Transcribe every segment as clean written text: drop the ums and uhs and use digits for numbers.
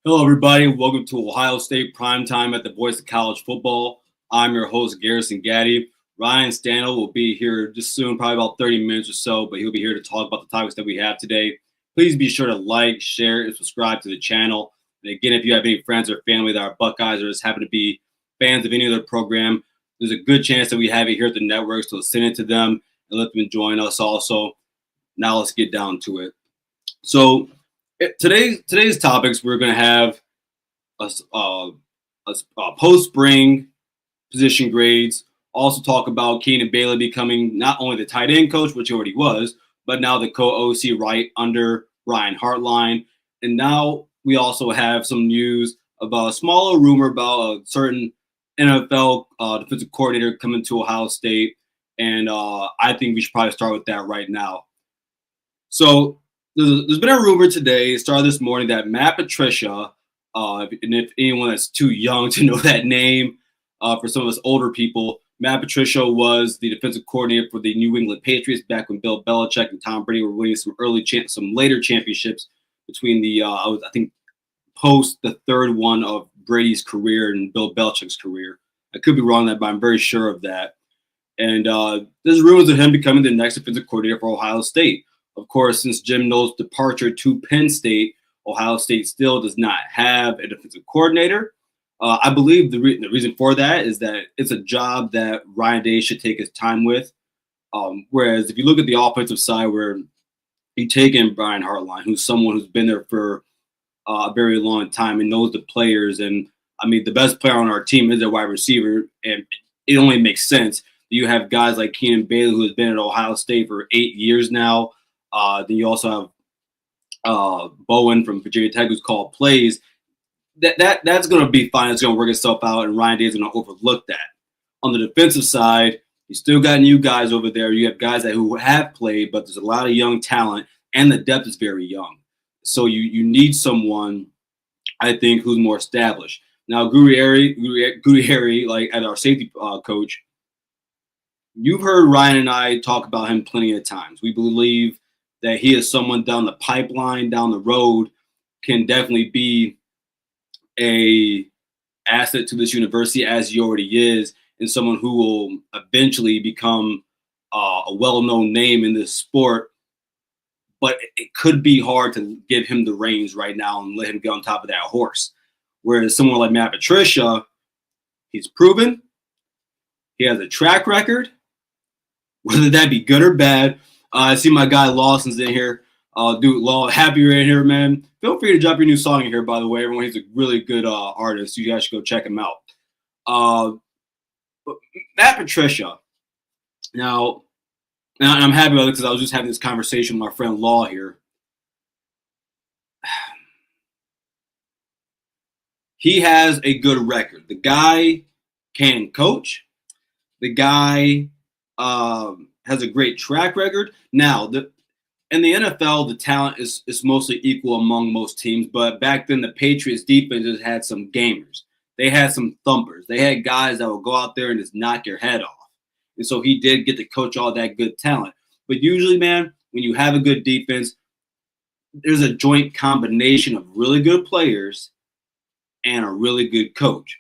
Hello, everybody. Welcome to Ohio State Primetime at the Voice of College Football. I'm your host, Garrison Gaddy. Ryan Stanley will be here just soon, probably about 30 minutes or so, but he'll be here to talk about the topics that we have today. Please be sure to like, share, and subscribe to the channel. And again, if you have any friends or family that are Buckeyes or just happen to be fans of any other program, there's a good chance that we have it here at the network, so send it to them and let them join us also. Now let's get down to it. So today's topics, we're going to have a post-spring position grades. Also talk about Keenan Bailey becoming not only the tight end coach, which he already was, but now the co-OC right under Brian Hartline. And now we also have some news about a smaller rumor about a certain NFL defensive coordinator coming to Ohio State. And I think we should probably start with that right now. So there's been a rumor today, it started this morning, that Matt Patricia, and if anyone that's too young to know that name, for some of us older people, Matt Patricia was the defensive coordinator for the New England Patriots back when Bill Belichick and Tom Brady were winning some later championships between the I think post the third one of Brady's career and Bill Belichick's career. I could be wrong on that, but I'm very sure of that. And there's rumors of him becoming the next defensive coordinator for Ohio State. Of course, since Jim Knowles' departure to Penn State, Ohio State still does not have a defensive coordinator. I believe the reason for that is that it's a job that Ryan Day should take his time with. Whereas if you look at the offensive side, where you take in Brian Hartline, who's someone who's been there for a very long time and knows the players. And I mean, the best player on our team is their wide receiver, and it only makes sense. You have guys like Keenan Bailey, who has been at Ohio State for 8 years now. Then you also have Bowen from Virginia Tech, who's called plays. That's going to be fine. It's going to work itself out, and Ryan Day is going to overlook that. On the defensive side, you still got new guys over there. You have guys who have played, but there's a lot of young talent, and the depth is very young. So you need someone, I think, who's more established. Now, Gutierrez, like as our safety coach, you've heard Ryan and I talk about him plenty of times. We believe that he is someone down the pipeline, down the road, can definitely be a asset to this university as he already is, and someone who will eventually become a well-known name in this sport. But it could be hard to give him the reins right now and let him get on top of that horse. Whereas someone like Matt Patricia, he's proven, he has a track record, whether that be good or bad. I see my guy Lawson's in here. Dude, Law, happy you're in here, man. Feel free to drop your new song in here, by the way. Everyone, he's a really good artist. You guys should go check him out. But Matt Patricia, now, and I'm happy about it because I was just having this conversation with my friend Law here. He has a good record. The guy can coach. The guy has a great track record. Now, in the NFL, the talent is mostly equal among most teams, but back then the Patriots defenses had some gamers. They had some thumpers. They had guys that would go out there and just knock your head off. And so he did get to coach all that good talent. But usually, man, when you have a good defense, there's a joint combination of really good players and a really good coach.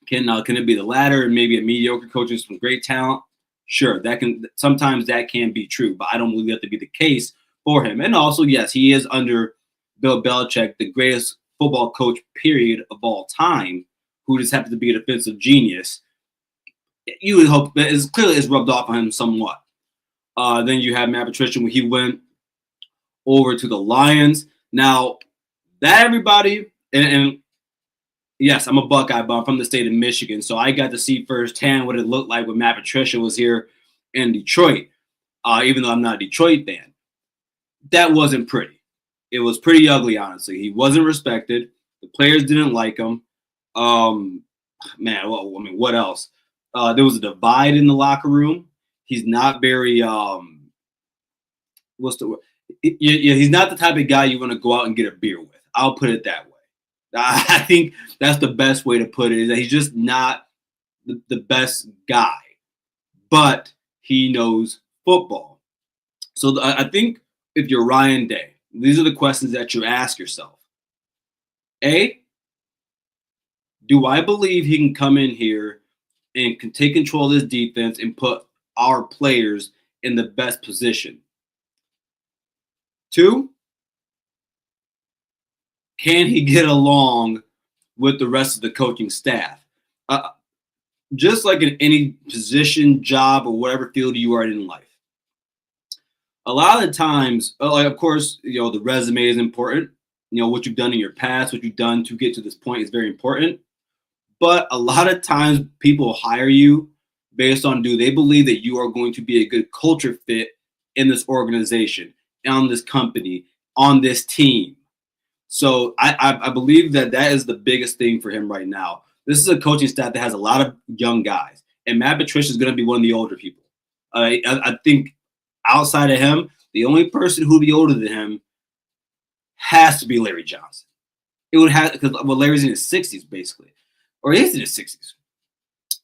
Can it be the latter and maybe a mediocre coach with some great talent? Sure, sometimes that can be true, but I don't believe that to be the case for him. And also, yes, he is under Bill Belichick, the greatest football coach, period, of all time, who just happens to be a defensive genius. You would hope that it's rubbed off on him somewhat. Then you have Matt Patricia when he went over to the Lions. Now, that everybody, and yes, I'm a Buckeye, but I'm from the state of Michigan, so I got to see firsthand what it looked like when Matt Patricia was here in Detroit, even though I'm not a Detroit fan. That wasn't pretty. It was pretty ugly, honestly. He wasn't respected. The players didn't like him. What else? There was a divide in the locker room. He's not very what's the word? He's not the type of guy you want to go out and get a beer with. I'll put it that way. I think that's the best way to put it, is that he's just not the best guy, but he knows football. So I think if you're Ryan Day, these are the questions that you ask yourself. A, do I believe he can come in here and can take control of this defense and put our players in the best position? 2, can he get along with the rest of the coaching staff? Just like in any position, job, or whatever field you are in life. A lot of the times, like, of course, the resume is important. What you've done in your past, what you've done to get to this point is very important. But a lot of times people hire you based on, do they believe that you are going to be a good culture fit in this organization, on this company, on this team? So I believe that is the biggest thing for him right now. This is a coaching staff that has a lot of young guys, and Matt Patricia is going to be one of the older people. I think outside of him, the only person who will be older than him has to be Larry Johnson. It would have, because Larry's in his 60s basically, or he's in his 60s.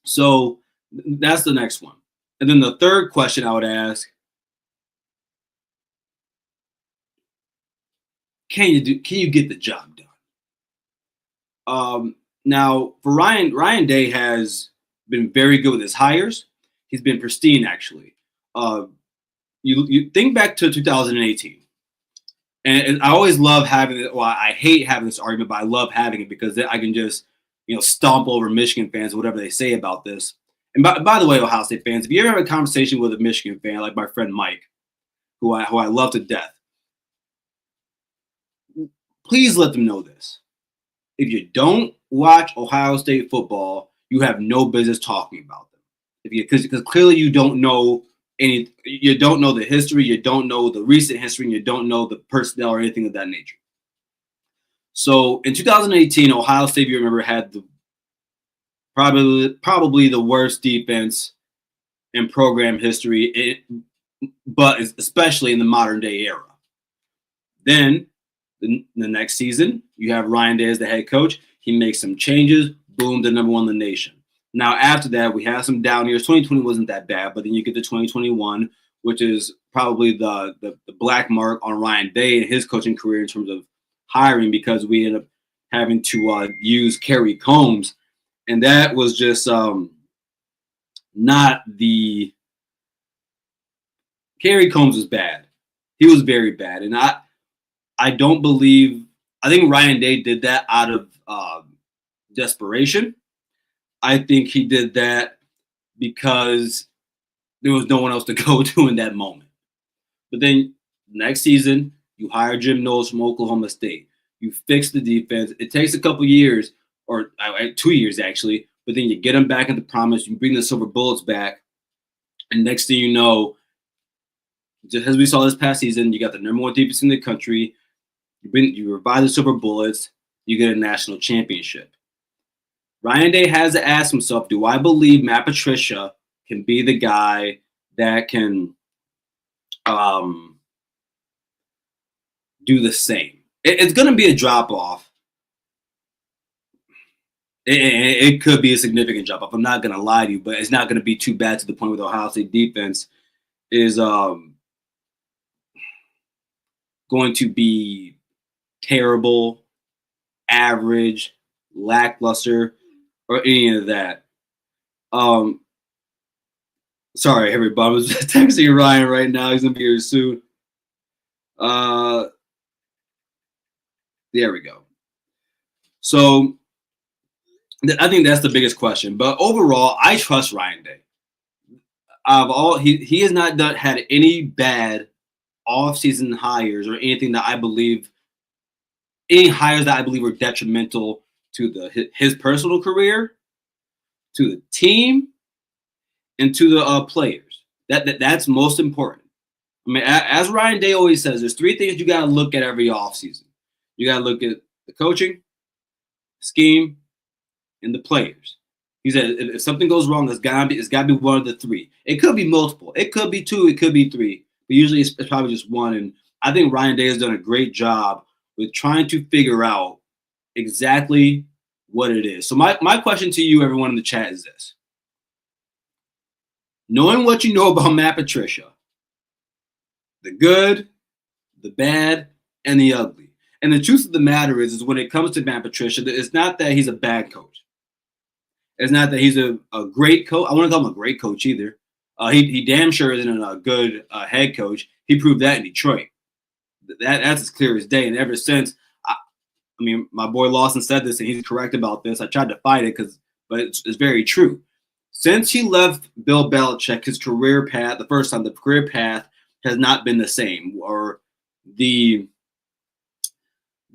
So that's the next one. And then the third question I would ask: Can you get the job done? Now, for Ryan Day has been very good with his hires. He's been pristine, actually. You think back to 2018, and I always love having it. Well, I hate having this argument, but I love having it because I can just stomp over Michigan fans, whatever they say about this. And by the way, Ohio State fans, if you ever have a conversation with a Michigan fan, like my friend Mike, who I love to death, please let them know this. If you don't watch Ohio State football, you have no business talking about them. Because clearly you don't know you don't know the history, you don't know the recent history, and you don't know the personnel or anything of that nature. So in 2018, Ohio State, if you remember, had probably the worst defense in program history, but especially in the modern day era. Then the next season, you have Ryan Day as the head coach. He makes some changes. Boom, the number one in the nation. Now, after that, we have some down years. 2020 wasn't that bad, but then you get to 2021, which is probably the black mark on Ryan Day and his coaching career in terms of hiring, because we ended up having to use Kerry Combs, and that was just not the. Kerry Combs was bad. He was very bad, and I don't believe. I think Ryan Day did that out of desperation. I think he did that because there was no one else to go to in that moment. But then next season, you hire Jim Knowles from Oklahoma State. You fix the defense. It takes a couple years, or 2 years actually, but then you get them back into promise. You bring the Silver Bullets back, and next thing you know, just as we saw this past season, you got the number one defense in the country. You revive the Silver Bullets. You get a national championship. Ryan Day has to ask himself, do I believe Matt Patricia can be the guy that can do the same? It's going to be a drop-off. It could be a significant drop-off. I'm not going to lie to you, but it's not going to be too bad to the point where the Ohio State defense is going to be terrible, average, lackluster, or any of that. Sorry, everybody. I was texting Ryan right now. He's gonna be here soon. There we go. So I think that's the biggest question. But overall, I trust Ryan Day. He has not had any bad off-season hires or anything that I believe, any hires that I believe were detrimental to his personal career, to the team, and to the players. That's most important. I mean, as Ryan Day always says, there's three things you got to look at every offseason. You got to look at the coaching, scheme, and the players. He said if something goes wrong, it's got to be one of the three. It could be multiple. It could be two. It could be three. But usually it's probably just one. And I think Ryan Day has done a great job with trying to figure out exactly what it is. So my question to you, everyone in the chat, is this. Knowing what you know about Matt Patricia, the good, the bad, and the ugly, And the truth of the matter is when it comes to Matt Patricia, it's not that he's a bad coach. It's not that he's a great coach. I wouldn't call him a great coach either. He damn sure isn't a good head coach. He proved that in Detroit. That's as clear as day. And ever since, I mean, my boy Lawson said this, and he's correct about this. I tried to fight it but it's very true. Since he left Bill Belichick, his career path, the career path has not been the same, or the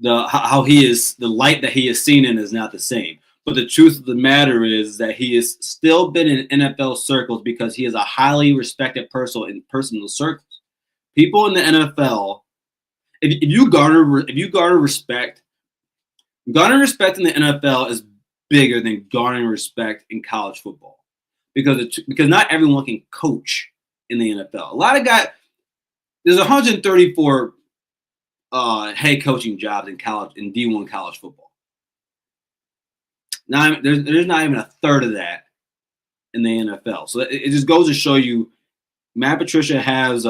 how he is, the light that he is seen in is not the same. But the truth of the matter is that he has still been in NFL circles because he is a highly respected person in personal circles. People in the NFL, if you garner respect, garnering respect in the NFL is bigger than garnering respect in college football, because not everyone can coach in the NFL. A lot of guys, there's 134 head coaching jobs in D1 college football. Now there's not even a third of that in the NFL. So it just goes to show you, Matt Patricia has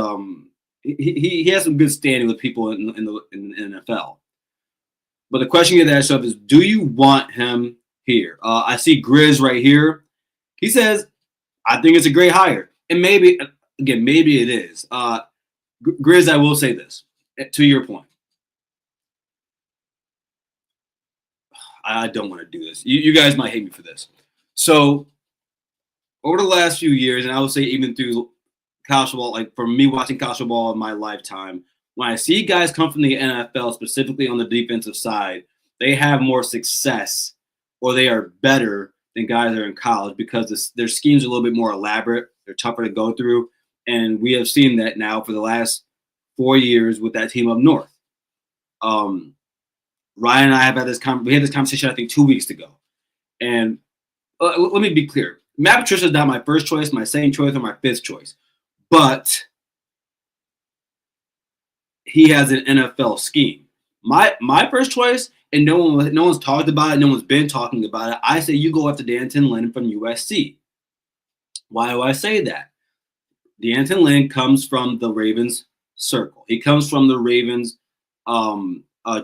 he has some good standing with people in the NFL. But the question you get to ask yourself is, do you want him here? I see Grizz right here. He says, I think it's a great hire. And maybe it is. Grizz, I will say this, to your point. I don't want to do this. You guys might hate me for this. So over the last few years, and I would say even through college football, like for me watching college football in my lifetime, when I see guys come from the NFL, specifically on the defensive side, they have more success, or they are better than guys that are in college, because their schemes are a little bit more elaborate. They're tougher to go through. And we have seen that now for the last 4 years with that team up north. Ryan and I have had we had this conversation, I think, 2 weeks ago. And let me be clear. Matt Patricia is not my first choice, my second choice, or my fifth choice. But he has an NFL scheme. My first choice, and no one's talked about it, no one's been talking about it, I say you go after D'Anton Lynn from USC. Why do I say that? D'Anton Lynn comes from the Ravens circle. He comes from the Ravens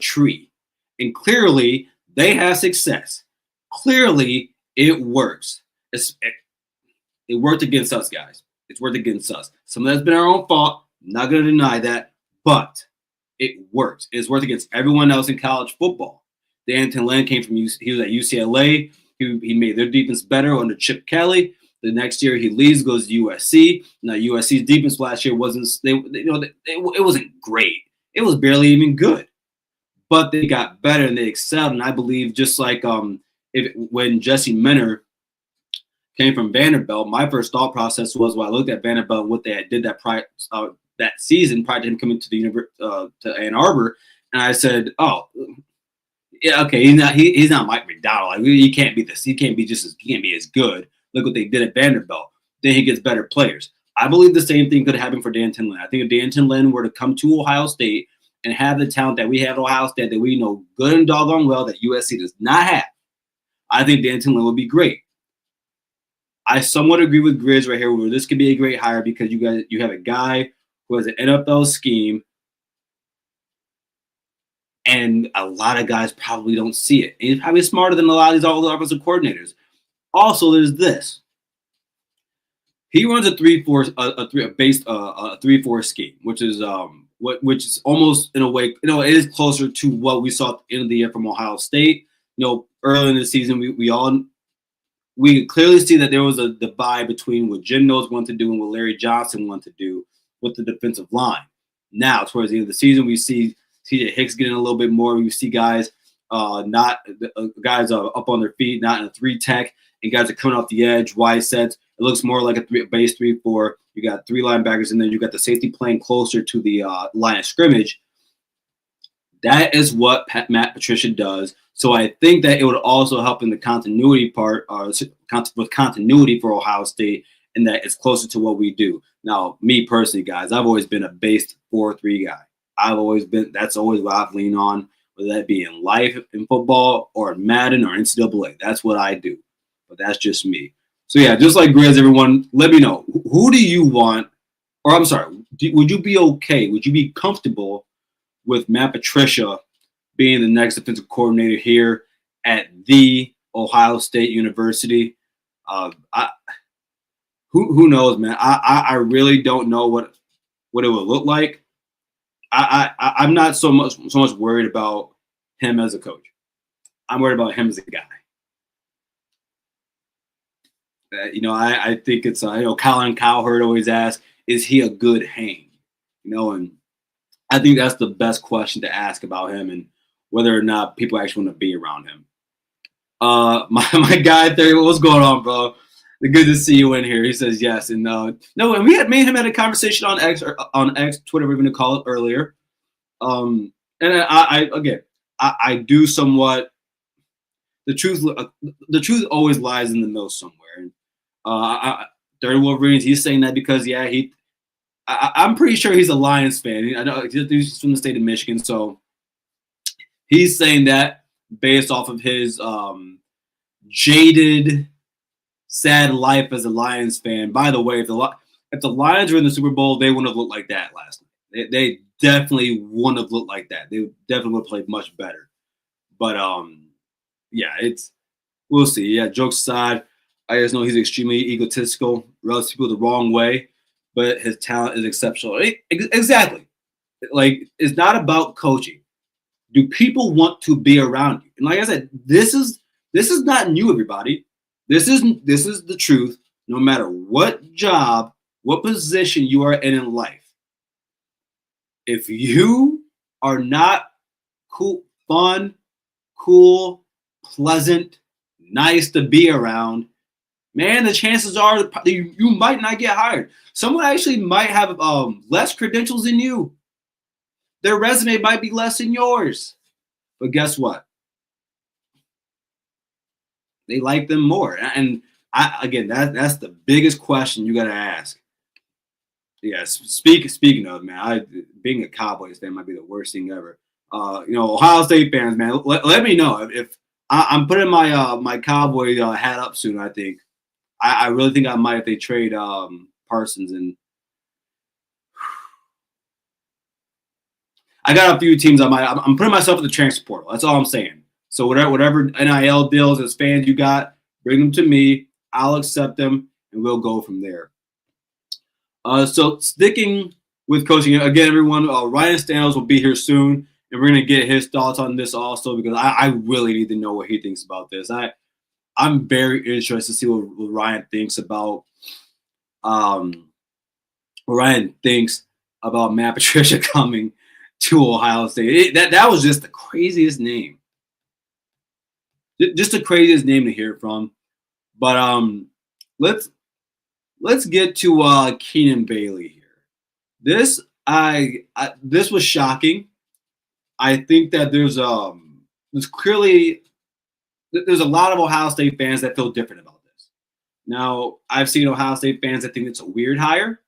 tree. And clearly, they have success. Clearly, it works. It worked against us, guys. It's worked against us. Some of that's been our own fault. I'm not going to deny that. But it works. It's worked against everyone else in college football. D'Anton Lynn came from he was at UCLA. He made their defense better under Chip Kelly. The next year he leaves, goes to USC. Now USC's defense last year wasn't it wasn't great. It was barely even good. But they got better and they excelled. And I believe, just like when Jesse Minter came from Vanderbilt, my first thought process was, when I looked at Vanderbilt, what they did that season prior to him coming to the to Ann Arbor, and I said, "Oh, yeah, okay, he's not Mike McDowell. Like, he can't be this. He can't be as good. Look what they did at Vanderbilt. Then he gets better players." I believe the same thing could happen for D'Anton Lynn. I think if D'Anton Lynn were to come to Ohio State and have the talent that we have at Ohio State, that we know good and doggone well that USC does not have, I think D'Anton Lynn would be great. I somewhat agree with Grizz right here, where this could be a great hire, because you have a guy who has an NFL scheme, and a lot of guys probably don't see it. And he's probably smarter than a lot of these other offensive coordinators. Also, there's this. He runs a 3-4 scheme, which is which is almost, in a way, it is closer to what we saw at the end of the year from Ohio State. Early in the season, we clearly see that there was a divide between what Jim Knowles wanted to do and what Larry Johnson wanted to do with the defensive line. Now, towards the end of the season, we see TJ Hicks getting a little bit more. We see guys up on their feet, not in a 3-tech, and guys are coming off the edge, wide sets. It looks more like a base 3-4. You got 3 linebackers, and then you got the safety playing closer to the line of scrimmage. That is what Matt Patricia does. So I think that it would also help in the continuity part, with continuity for Ohio State, and that it's closer to what we do. Now, me personally, guys, I've always been a base 4-3 guy. That's always what I've leaned on, whether that be in life, in football, or in Madden, or NCAA. That's what I do. But that's just me. So yeah, just like Grizz, everyone, let me know, who do you want, would you be okay? Would you be comfortable with Matt Patricia being the next defensive coordinator here at the Ohio State University. Who knows, man? I really don't know what it would look like. I'm not so much worried about him as a coach. I'm worried about him as a guy. I think it's Colin Cowherd always asks, is he a good hang? And I think that's the best question to ask about him and whether or not people actually want to be around him. My guy there, what's going on, bro? Good to see you in here. He says yes, and no, and me and him had a conversation on X, Twitter, we're going to call it earlier. And I do somewhat. The truth always lies in the middle somewhere. Dirty Wolverines, he's saying that because I'm pretty sure he's a Lions fan. I know he's from the state of Michigan, so he's saying that based off of his jaded, sad life as a Lions fan. By the way, if the Lions were in the Super Bowl, they wouldn't have looked like that last night. They definitely wouldn't have looked like that. They definitely would have played much better. But we'll see. Yeah, jokes aside, I just know he's extremely egotistical, rubs people the wrong way, but his talent is exceptional. Exactly. Like, it's not about coaching. Do people want to be around you? And like I said, this is not new, everybody. This is the truth. No matter what job, what position you are in life, if you are not fun, cool, pleasant, nice to be around, man, the chances are you might not get hired. Someone actually might have less credentials than you. Their resume might be less than yours. But guess what? They like them more. And that's the biggest question you got to ask. Yeah, speaking of, man, being a Cowboys fan might be the worst thing ever. Ohio State fans, man, let me know if I'm putting my Cowboy hat up soon. I think I really think I might if they trade Parsons, and I got a few teams I'm putting myself in the transfer portal. That's all I'm saying. So whatever NIL deals as fans you got, bring them to me. I'll accept them, and we'll go from there. So sticking with coaching again, everyone. Ryan Staniels will be here soon, and we're gonna get his thoughts on this also because I really need to know what he thinks about this. I'm very interested to see what Ryan thinks about Matt Patricia coming to Ohio State. That was just the craziest name. Just the craziest name to hear from. But let's get to Keenan Bailey here. This was shocking. I think that there's a lot of Ohio State fans that feel different about this. Now, I've seen Ohio State fans that think it's a weird hire.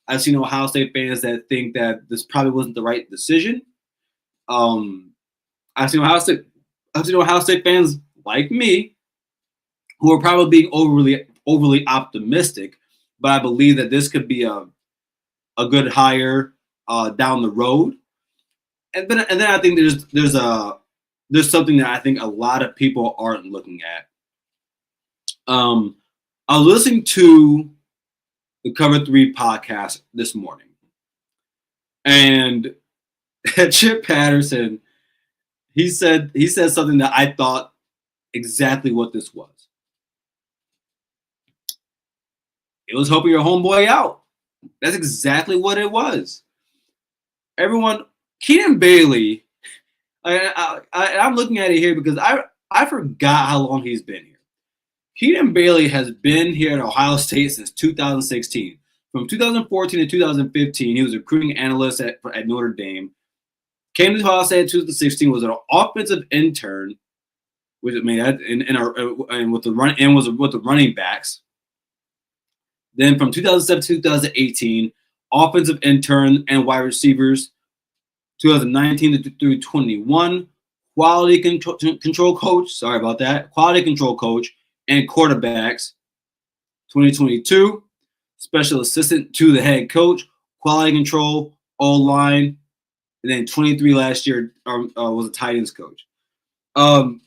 I've seen Ohio State fans that think that this probably wasn't the right decision. I've seen Ohio State fans like me who are probably being overly optimistic, but I believe that this could be a good hire down the road. And then I think there's something that I think a lot of people aren't looking at. I was listening to the Cover 3 podcast this morning, and Chip Patterson, he said something that I thought exactly what this was. It was helping your homeboy out. That's exactly what it was. Everyone, Keenan Bailey, I'm looking at it here because I forgot how long he's been here. Keenan Bailey has been here at Ohio State since 2016. From 2014 to 2015, he was a recruiting analyst at Notre Dame. Came to Ohio State in 2016, was an offensive intern, with with the running backs. Then from 2007 to 2018, offensive intern and wide receivers. 2019 through 21, quality control coach. Sorry about that. Quality control coach and quarterbacks. 2022, special assistant to the head coach, quality control, O-line, and then 23 last year was a tight ends coach. I'm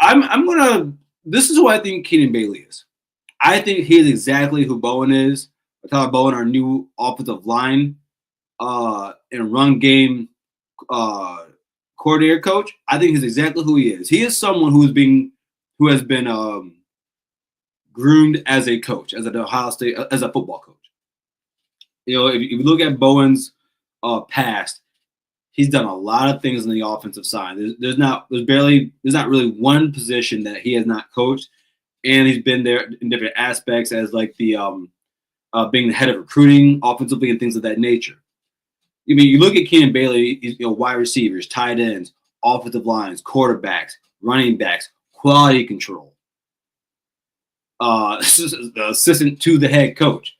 gonna. This is who I think Keenan Bailey is. I think he is exactly who Bowen is. Tyler Bowen, our new offensive line and run game coordinator coach. I think he's exactly who he is. He is someone who has been groomed as a coach, as an Ohio State, as a football coach. You know, if you look at Bowen's past, he's done a lot of things on the offensive side. There's not really one position that he has not coached, and he's been there in different aspects as like the being the head of recruiting offensively and things of that nature. I mean, you look at Keenan Bailey, wide receivers, tight ends, offensive lines, quarterbacks, running backs, quality control. The assistant to the head coach.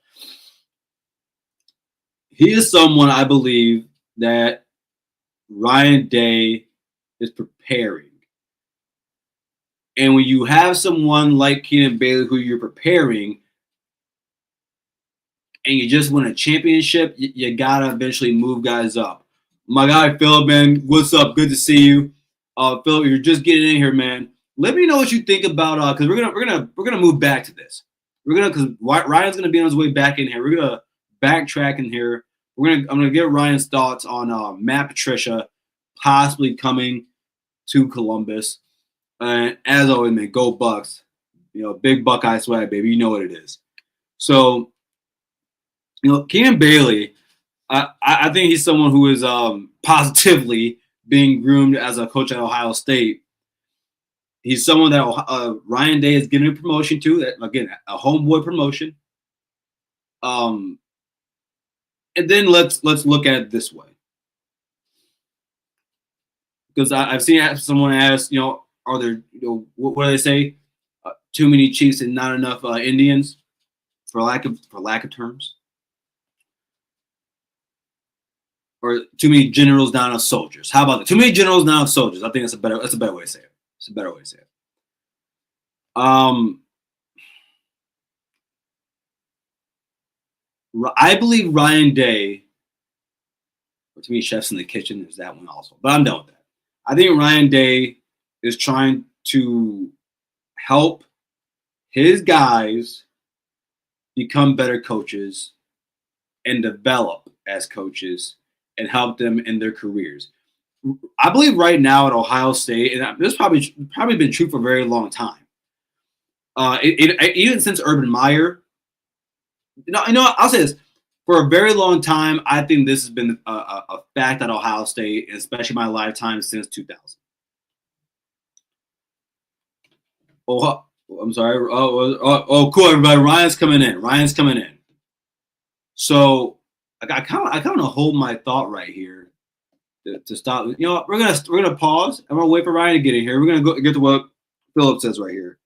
He is someone I believe that Ryan Day is preparing. And when you have someone like Keenan Bailey who you're preparing, and you just win a championship, you gotta eventually move guys up. My guy Philip, man, what's up? Good to see you, Philip. You're just getting in here, man. Let me know what you think about because we're gonna move back to this. Because Ryan's gonna be on his way back in here. We're gonna backtrack in here. I'm gonna get Ryan's thoughts on Matt Patricia possibly coming to Columbus. And as always, man, go Bucks. You know, big Buckeye swag, baby. You know what it is. So. You know, Keenan Bailey, I think he's someone who is positively being groomed as a coach at Ohio State. He's someone that Ryan Day is giving a promotion to. That again, a homeboy promotion. And then let's look at it this way, because I've seen someone ask, you know, are there, you know, what do they say? Too many chiefs and not enough Indians, for lack of terms. Or too many generals, not enough soldiers. How about that? Too many generals, not enough soldiers. I think that's a better way to say it. It's a better way to say it. I believe Ryan Day, or to me, chefs in the kitchen, there's that one also. But I'm done with that. I think Ryan Day is trying to help his guys become better coaches and develop as coaches and help them in their careers. I believe right now at Ohio State, and this probably been true for a very long time. Even since Urban Meyer, I'll say this. For a very long time, I think this has been a fact at Ohio State, especially my lifetime since 2000. Oh, I'm sorry. Oh, cool, everybody. Ryan's coming in. So I kind of want to hold my thought right here to stop. You know, we're gonna pause and we're gonna wait for Ryan to get in here. We're gonna get to what Philip says right here.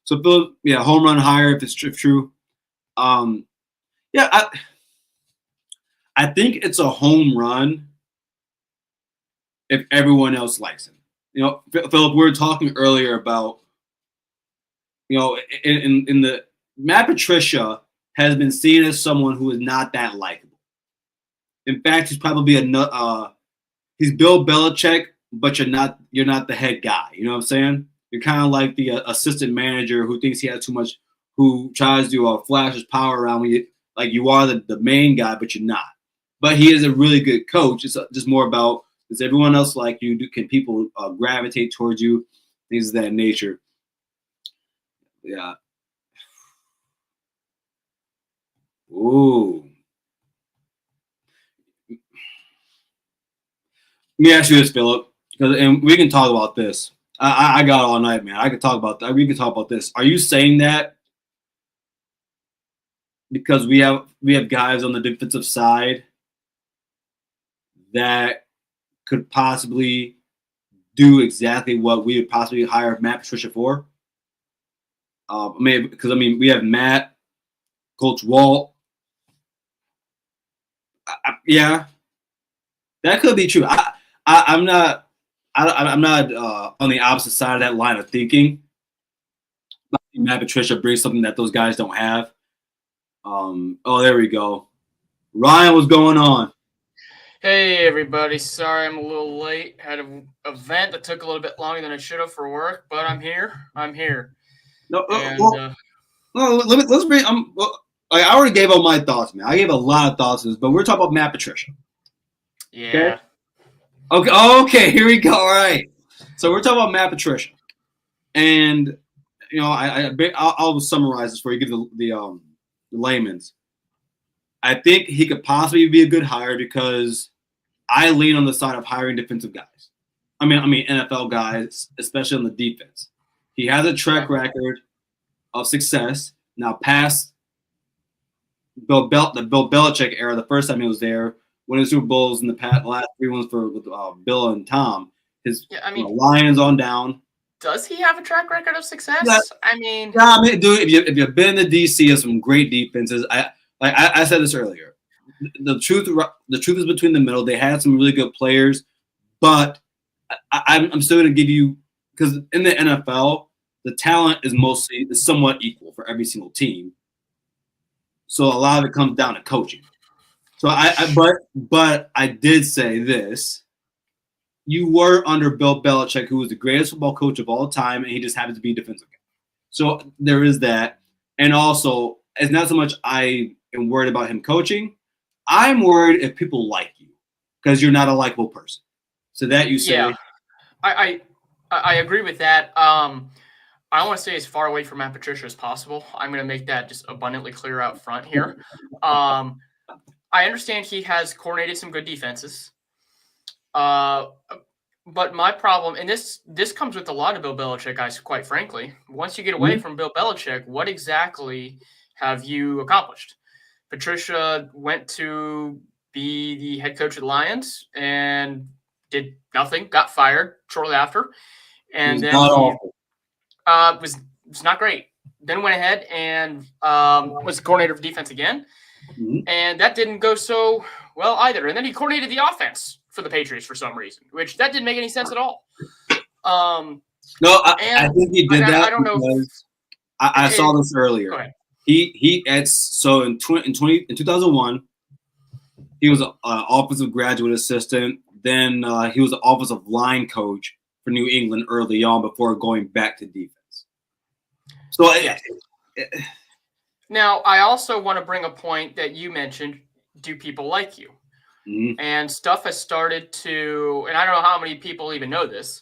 So Philip, yeah, home run higher if it's true. Yeah, I think it's a home run if everyone else likes him. You know, Philip, we were talking earlier about, you know, in the Matt Patricia has been seen as someone who is not that likable. In fact, he's probably he's Bill Belichick, but you're not the head guy. You know what I'm saying? You're kind of like the assistant manager who thinks he has too much, who tries to flash his power around when you are the main guy, but you're not. But he is a really good coach. It's just more about, does everyone else like you? Can people gravitate towards you? Things of that nature. Yeah. Ooh. Let me ask you this, Philip, and we can talk about this. I got all night, man. I could talk about that. We can talk about this. Are you saying that because we have guys on the defensive side that could possibly do exactly what we would possibly hire Matt Patricia for? Because we have Matt, Coach Walt. Yeah, that could be true. I'm not on the opposite side of that line of thinking. Matt Patricia brings something that those guys don't have. Oh, there we go. Ryan, what's going on? Hey everybody, sorry I'm a little late. Had an event that took a little bit longer than it should have for work, but I'm here. I'm here. No, And let's bring. I already gave all my thoughts, man. I gave a lot of thoughts on this, but we're talking about Matt Patricia. Okay. yeah. Okay. Here we go. All right. So we're talking about Matt Patricia, and I'll summarize this for you. Give the layman's. I think he could possibly be a good hire because I lean on the side of hiring defensive guys. I mean NFL guys, especially on the defense. He has a track record of success. Now, past the Bill Belichick era, the first time he was there, winning Super Bowls in the last 3 ones with Bill and Tom. Lions on down. Does he have a track record of success? Yeah, dude, if you've been to DC, has some great defenses. I said this earlier. The truth is between the middle. They had some really good players, but I'm still going to give you, because in the NFL, the talent is somewhat equal for every single team. So a lot of it comes down to coaching. So but I did say this. You were under Bill Belichick, who was the greatest football coach of all time, and he just happens to be a defensive guy. So there is that. And also, it's not so much I am worried about him coaching. I'm worried if people like you because you're not a likable person. So that you say. Yeah, I agree with that. I want to stay as far away from Matt Patricia as possible. I'm going to make that just abundantly clear out front here. I understand he has coordinated some good defenses. But my problem, and this comes with a lot of Bill Belichick guys, quite frankly. Once you get away from Bill Belichick, what exactly have you accomplished? Patricia went to be the head coach of the Lions and did nothing, got fired shortly after. And then was not great. Then went ahead and was coordinator of defense again. Mm-hmm. And that didn't go so well either. And then he coordinated the offense for the Patriots for some reason, which that didn't make any sense at all. I think he did that. I don't know. I saw this earlier. Go ahead. In 2001, he was an offensive graduate assistant. Then he was the offensive line coach for New England early on before going back to defense. So now I also want to bring a point that you mentioned. Do people like you? Mm-hmm. And stuff has started to, and I don't know how many people even know this,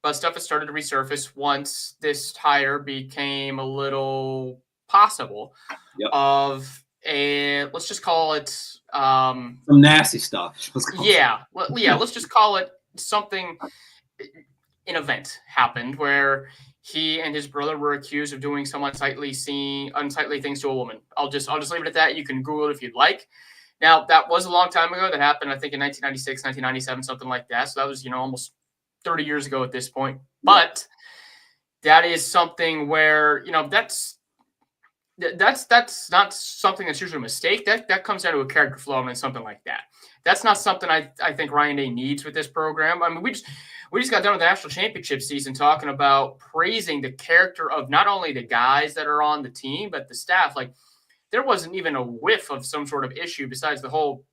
but stuff has started to resurface once this hire became a little possible. Yep. Of a, let's just call it some nasty stuff. Let's just call it something. An event happened where he and his brother were accused of doing some unsightly things to a woman. I'll just leave it at that. You can Google it if you'd like. Now, that was a long time ago. That happened, I think, in 1996, 1997, something like that. So that was, almost 30 years ago at this point. But that is something where, that's not something that's usually a mistake. That comes down to a character flaw and something like that. That's not something I think Ryan Day needs with this program. I mean, we just got done with the national championship season talking about praising the character of not only the guys that are on the team, but the staff. Like, there wasn't even a whiff of some sort of issue besides the whole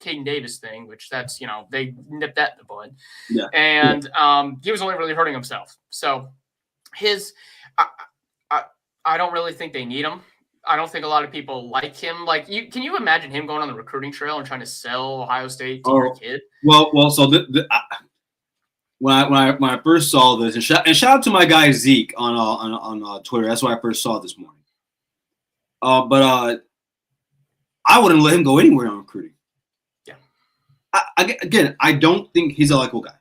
Caden Davis thing, which that's, they nipped that in the bud. Yeah. And he was only really hurting himself. So I don't really think they need him. I don't think a lot of people like him. Like, can you imagine him going on the recruiting trail and trying to sell Ohio State to your kid? Well. So when I first saw this, and shout out to my guy Zeke on Twitter. That's why I first saw it this morning. But I wouldn't let him go anywhere on recruiting. Yeah. I don't think he's a likable guy.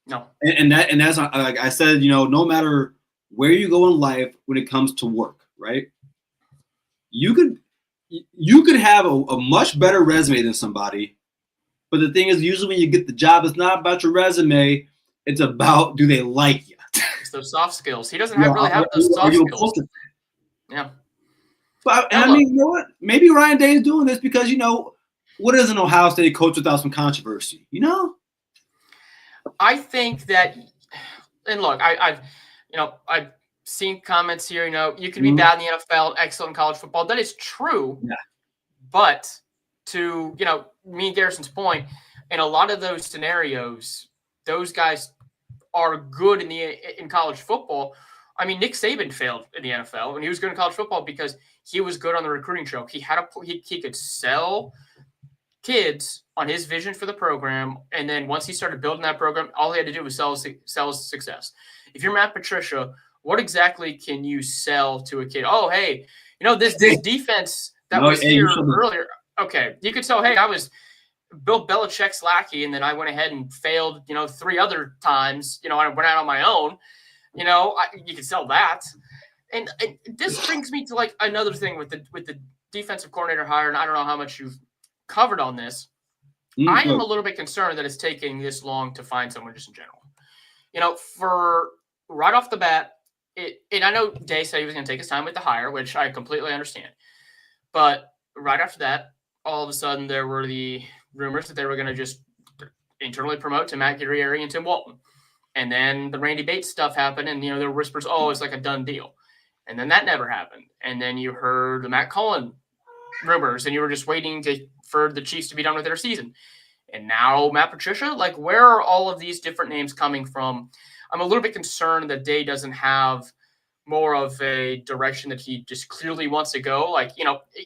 No. And that's like I said. No matter where you go in life, when it comes to work, right? You could have a much better resume than somebody, but the thing is, usually when you get the job, it's not about your resume; it's about do they like you. It's those soft skills. He doesn't really have those soft skills. Yeah. But I mean, you know what? Maybe Ryan Day is doing this because what is an Ohio State coach without some controversy? I think that, and look, I've seen comments here, you can be bad in the NFL, excellent in college football. That is true. Yeah. But to, me and Garrison's point, in a lot of those scenarios, those guys are good in college football. I mean, Nick Saban failed in the NFL when he was good in college football because he was good on the recruiting trail. He could sell kids on his vision for the program, and then once he started building that program, all he had to do was sell his success. If you're Matt Patricia, what exactly can you sell to a kid? Oh, hey, this defense that was here earlier. Okay, you could sell, hey, I was Bill Belichick's lackey, and then I went ahead and failed, 3 other times. I went out on my own. You could sell that. And this brings me to like another thing with the defensive coordinator hire, and I don't know how much you've covered on this. I am a little bit concerned that it's taking this long to find someone just in general. For right off the bat, and I know Day said he was going to take his time with the hire, which I completely understand. But right after that, all of a sudden there were the rumors that they were going to just internally promote to Matt Guerrieri and Tim Walton. And then the Randy Bates stuff happened, and there were whispers, oh, it's like a done deal. And then that never happened. And then you heard the Matt Cullen rumors, and you were just waiting for the Chiefs to be done with their season. And now Matt Patricia, like, where are all of these different names coming from? I'm a little bit concerned that Day doesn't have more of a direction that he just clearly wants to go. Like,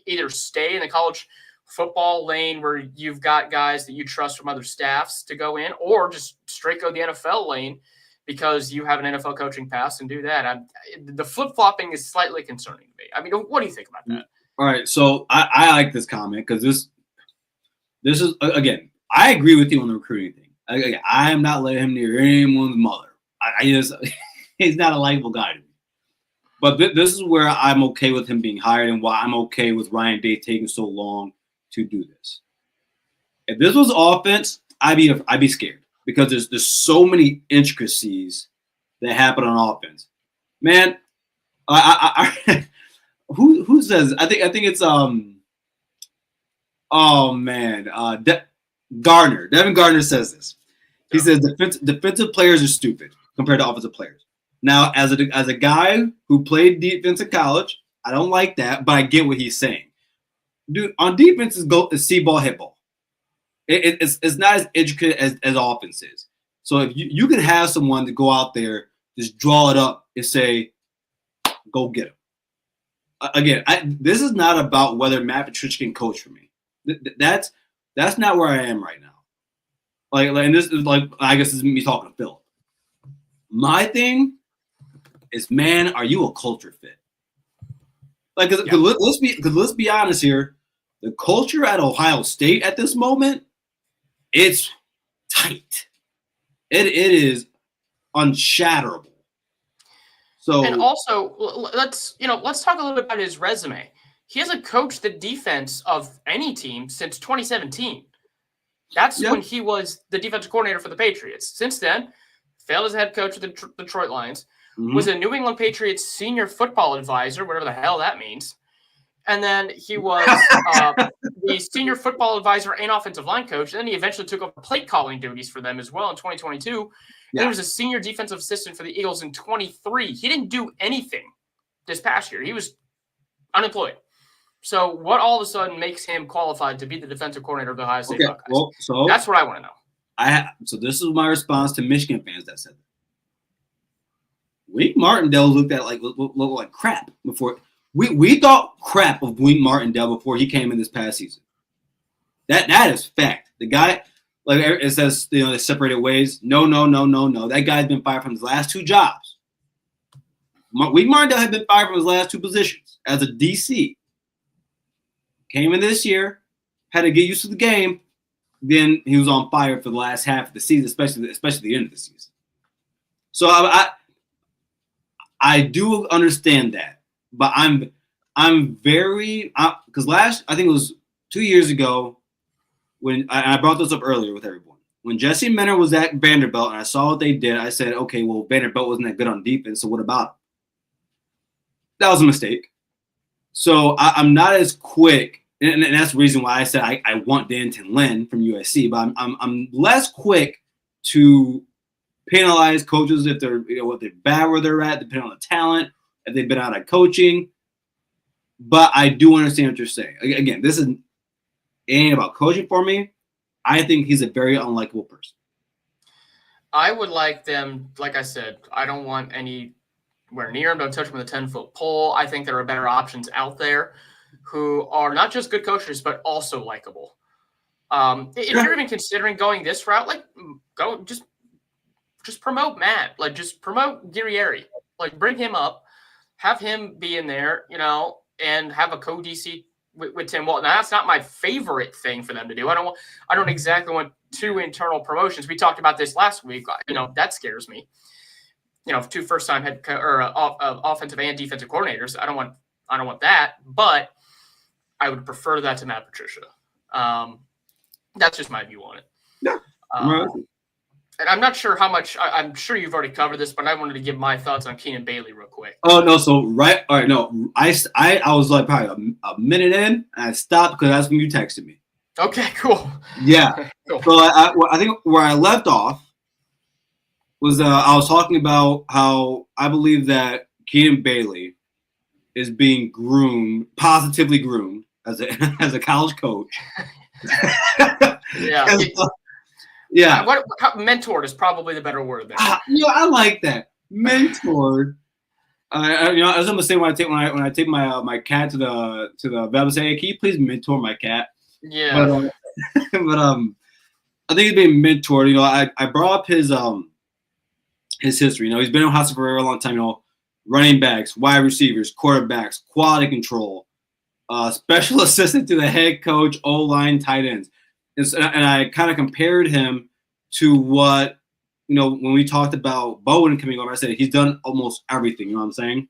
either stay in the college football lane where you've got guys that you trust from other staffs to go in, or just straight go the NFL lane because you have an NFL coaching pass and do that. The flip-flopping is slightly concerning to me. I mean, what do you think about that? All right, so I like this comment because this is, again, I agree with you on the recruiting thing. I am not letting him near anyone's mother. He's not a likable guy to me. But this is where I'm okay with him being hired and why I'm okay with Ryan Day taking so long to do this. If this was offense, I'd be scared because there's so many intricacies that happen on offense. Man, who says? I think it's Gardner. Devin Gardner says this. He says defensive players are stupid compared to offensive players. Now, as a guy who played defense in college, I don't like that, but I get what he's saying. Dude, on defense is see ball, hit ball. It's not as intricate as offense is. So if you can have someone to go out there, just draw it up and say, go get him. Again, this is not about whether Matt Patricia can coach for me. That's not where I am right now. Like, and this is like, I guess this is me talking to Phil. My thing is, man, are you a culture fit? Like, let's be honest here. The culture at Ohio State at this moment, it's tight. It is unshatterable. So, and also let's talk a little bit about his resume. He hasn't coached the defense of any team since 2017. That's when he was the defensive coordinator for the Patriots. Since then, failed as head coach of the Detroit Lions, was a New England Patriots senior football advisor, whatever the hell that means. And then he was the senior football advisor and offensive line coach. And then he eventually took over play calling duties for them as well in 2022. Yeah. And he was a senior defensive assistant for the Eagles in 23. He didn't do anything this past year. He was unemployed. So what all of a sudden makes him qualified to be the defensive coordinator of the Ohio State Buckeyes? Well, so that's what I want to know. So this is my response to Michigan fans that said that. Wink Martindale looked like crap before. We thought crap of Wink Martindale before he came in this past season. That is fact. The guy, like it says, they separated ways. No. That guy's been fired from his last 2 jobs. Wink Martindale had been fired from his last 2 positions as a DC. Came in this year, had to get used to the game. Then he was on fire for the last half of the season, especially the end of the season. So I do understand that, but I'm very because I think it was 2 years ago when I brought this up earlier with everyone. When Jesse Minter was at Vanderbilt and I saw what they did, I said, okay, well, Vanderbilt wasn't that good on defense, so what about him? That was a mistake. So I'm not as quick, and that's the reason why I said I want Danton Lynn from USC, but I'm less quick to penalize coaches if they're bad where they're at, depending on the talent, if they've been out of coaching. But I do understand what you're saying. Again, it ain't about coaching for me. I think he's a very unlikable person. I would like them, like I said, I don't want anywhere near him. Don't touch him with a 10-foot pole. I think there are better options out there who are not just good coaches, but also likable. If you're even considering going this route, like go just promote Matt, like just promote Guerrieri, like bring him up, have him be in there, and have a co-DC with Tim Walton. Now, that's not my favorite thing for them to do. I don't exactly want 2 internal promotions. We talked about this last week. That scares me. 2 first-time head offensive and defensive coordinators. I don't want that, but I would prefer that to Matt Patricia. That's just my view on it. Yeah. And I'm not sure how much. I'm sure you've already covered this, but I wanted to give my thoughts on Keenan Bailey real quick. Oh no! So all right, no. I was like probably a minute in, and I stopped because that's when you texted me. Okay, cool. Yeah. Cool. So I think where I left off was I was talking about how I believe that Keenan Bailey is being positively groomed as a college coach. Yeah. Yeah. Mentored is probably the better word there. I like that. Mentored. I was gonna say when I take my cat to the vet and say, hey, can you please mentor my cat? Yeah. But I think he's being mentored. I brought up his history. He's been in Ohio State for a very long time. Running backs, wide receivers, quarterbacks, quality control, special assistant to the head coach, O-line, tight ends. And I kind of compared him to what, when we talked about Bowen coming over, I said he's done almost everything. You know what I'm saying?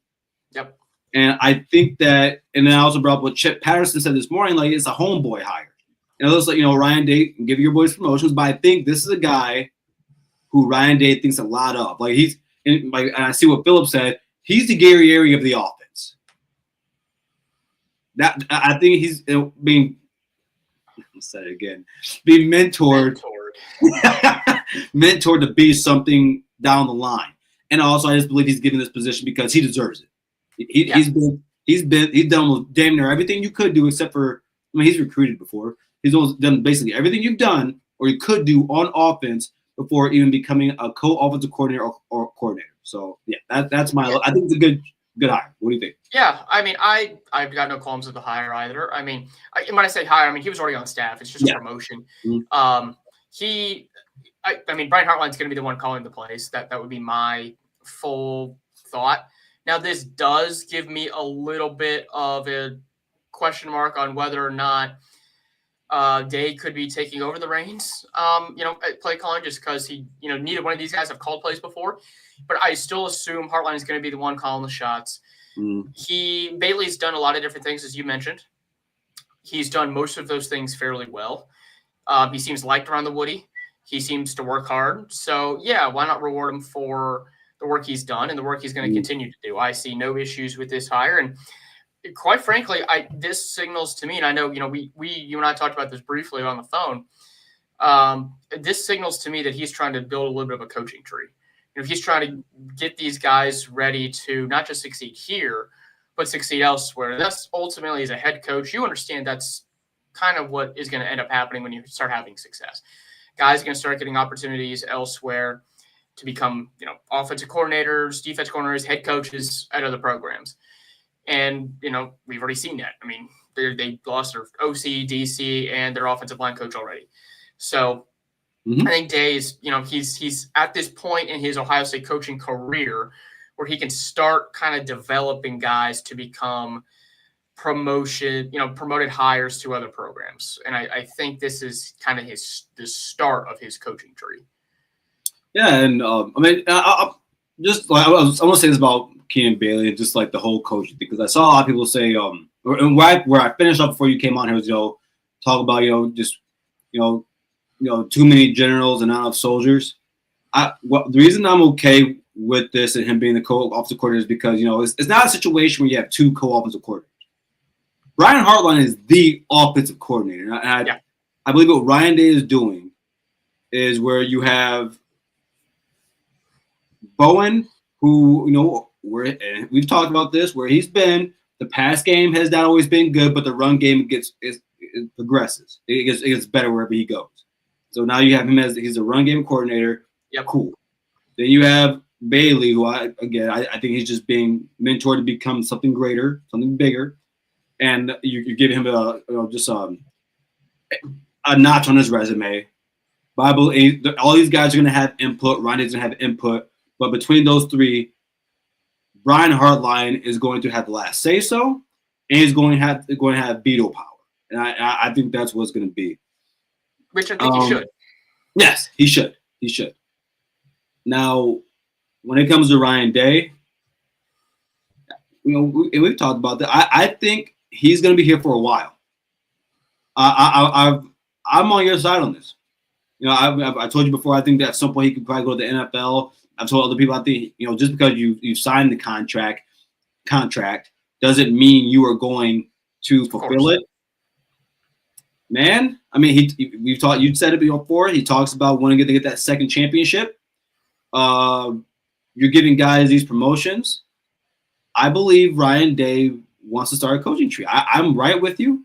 Yep. And I think that, and then I also brought up what Chip Patterson said this morning, like it's a homeboy hire. And it looks like, Ryan Day can give your boys promotions, but I think this is a guy who Ryan Day thinks a lot of. Like and I see what Philip said. He's the Guerrieri of the offense. That I think he's being. I'll say it again. Being mentored to be something down the line, and also I just believe he's given this position because he deserves it. He's done almost damn near everything you could do except for. He's recruited before. He's done basically everything you've done or you could do on offense before even becoming a co-offensive coordinator or coordinator. So yeah, that's my. I think it's a good hire. What do you think? Yeah, I've got no qualms with the hire either. When I say hire, he was already on staff. It's just a promotion. Mm-hmm. Brian Hartline's going to be the one calling the plays. That would be my full thought. Now, this does give me a little bit of a question mark on whether or not Day could be taking over the reins, at play calling, just because he, neither one of these guys have called plays before. But I still assume Hartline is going to be the one calling the shots. Bailey's done a lot of different things, as you mentioned. He's done most of those things fairly well. He seems liked around the Woody. He seems to work hard. So, yeah, why not reward him for the work he's done and the work he's going to continue to do? I see no issues with this hire. And quite frankly, this signals to me, and I know, you and I talked about this briefly on the phone. This signals to me that he's trying to build a little bit of a coaching tree. He's trying to get these guys ready to not just succeed here, but succeed elsewhere. And that's ultimately, as a head coach, you understand that's kind of what is going to end up happening when you start having success. Guys are going to start getting opportunities elsewhere to become, offensive coordinators, defensive coordinators, head coaches at other programs. And, we've already seen that. They lost their OC, DC, and their offensive line coach already. So I think Day is, he's at this point in his Ohio State coaching career where he can start kind of developing guys to become promoted hires to other programs. And I think this is kind of the start of his coaching tree. Yeah, and I want to say this about Keenan Bailey and just like the whole coaching thing, because I saw a lot of people say, and where I finished up before you came on here was, talk about, too many generals and not enough soldiers. The reason I'm okay with this and him being the co-offensive coordinator is because, it's not a situation where you have two co-offensive coordinators. Brian Hartline is the offensive coordinator. And I believe what Ryan Day is doing is where you have Bowen, who, we've talked about this, where he's been, the pass game has not always been good, but the run game it progresses. It gets better wherever he goes. So now you have him as he's a run game coordinator. Yep. Cool. Then you have Bailey, who I think he's just being mentored to become something greater, something bigger, and you give him a notch on his resume. Bible, all these guys are going to have input. Ryan's going to have input, but between those three, Brian Hartline is going to have the last say so, and he's going to have veto power, and I think that's what it's going to be. Which I think he should. Yes, he should. He should. Now, when it comes to Ryan Day, we've talked about that. I think he's going to be here for a while. I'm on your side on this. I told you before. I think that at some point he could probably go to the NFL. I've told other people. I think just because you signed the contract doesn't mean you are going to fulfill it. Man, I mean, you said it before. He talks about wanting to get that second championship. You're giving guys these promotions. I believe Ryan Day wants to start a coaching tree. I'm right with you.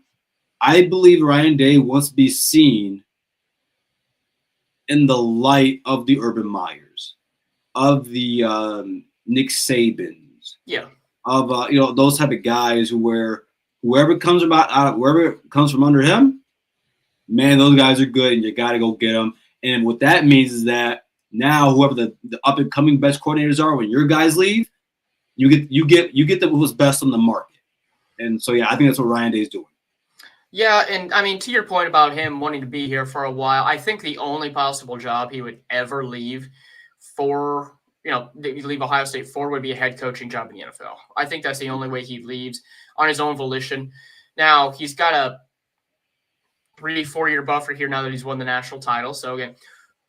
I believe Ryan Day wants to be seen in the light of the Urban Meyers, of the Nick Sabans, of those type of guys where whoever comes from under him, man, those guys are good, and you got to go get them. And what that means is that now whoever the up and coming best coordinators are, when your guys leave, you get the who's best on the market. And so I think that's what Ryan Day is doing. Yeah, and I mean, to your point about him wanting to be here for a while, I think the only possible job he would ever leave for, leave Ohio State for would be a head coaching job in the NFL. I think that's the only way he leaves on his own volition. Now, he's got a 3-4 year buffer here now that he's won the national title. So again,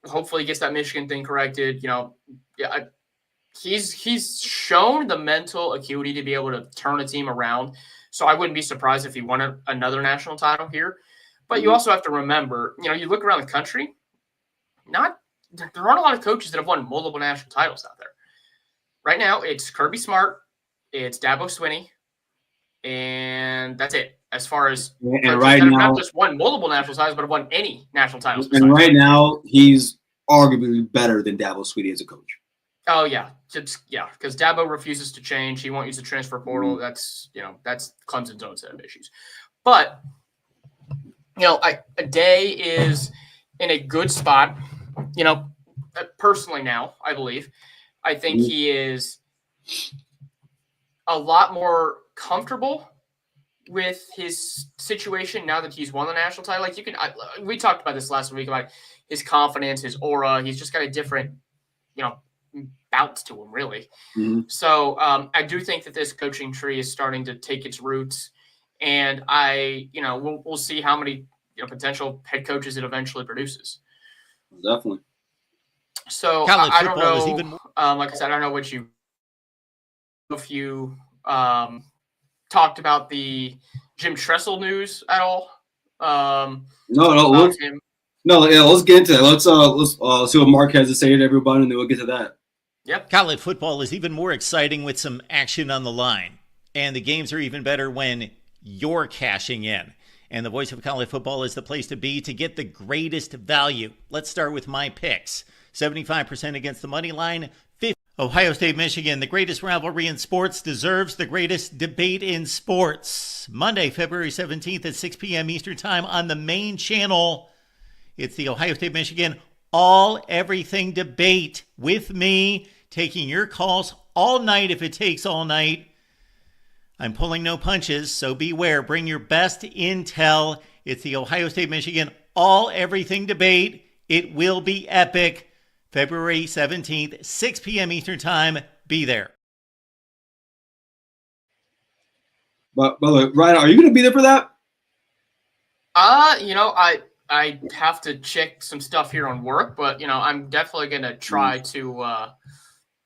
hopefully he gets that Michigan thing corrected. He's shown the mental acuity to be able to turn a team around. So I wouldn't be surprised if he won another national title here. But you also have to remember, you look around the country, there aren't a lot of coaches that have won multiple national titles out there. Right now, it's Kirby Smart, it's Dabo Swinney, and that's it. As far as right now, not just won multiple national titles, but have won any national titles. And right now, he's arguably better than Dabo Swinney as a coach. Oh yeah, because Dabo refuses to change. He won't use the transfer portal. That's Clemson's own set of issues. But Day is in a good spot. Personally now, I believe, I think he is a lot more comfortable with his situation now that he's won the national title. We talked about this last week about his confidence, his aura. He's just got a different, bounce to him, really. Mm-hmm. So I do think that this coaching tree is starting to take its roots, and we'll see how many potential head coaches it eventually produces. Definitely. So I don't know. Like I said, I don't know if you talked about the Jim Tressel news at all. Let's get into it. Let's see what Mark has to say to everybody, and then we'll get to that. Yep. College football is even more exciting with some action on the line, and the games are even better when you're cashing in. And the Voice of College Football is the place to be to get the greatest value. Let's start with my picks. 75% against the money line. Ohio State, Michigan, the greatest rivalry in sports deserves the greatest debate in sports. Monday, February 17th at 6 p.m. Eastern Time on the main channel. It's the Ohio State, Michigan all-everything debate with me, taking your calls all night if it takes all night. I'm pulling no punches, so beware. Bring your best intel. It's the Ohio State, Michigan all-everything debate. It will be epic. February 17th, 6 p.m. Eastern Time. Be there. But Ryan, are you going to be there for that? I have to check some stuff here on work, but I'm definitely going to try to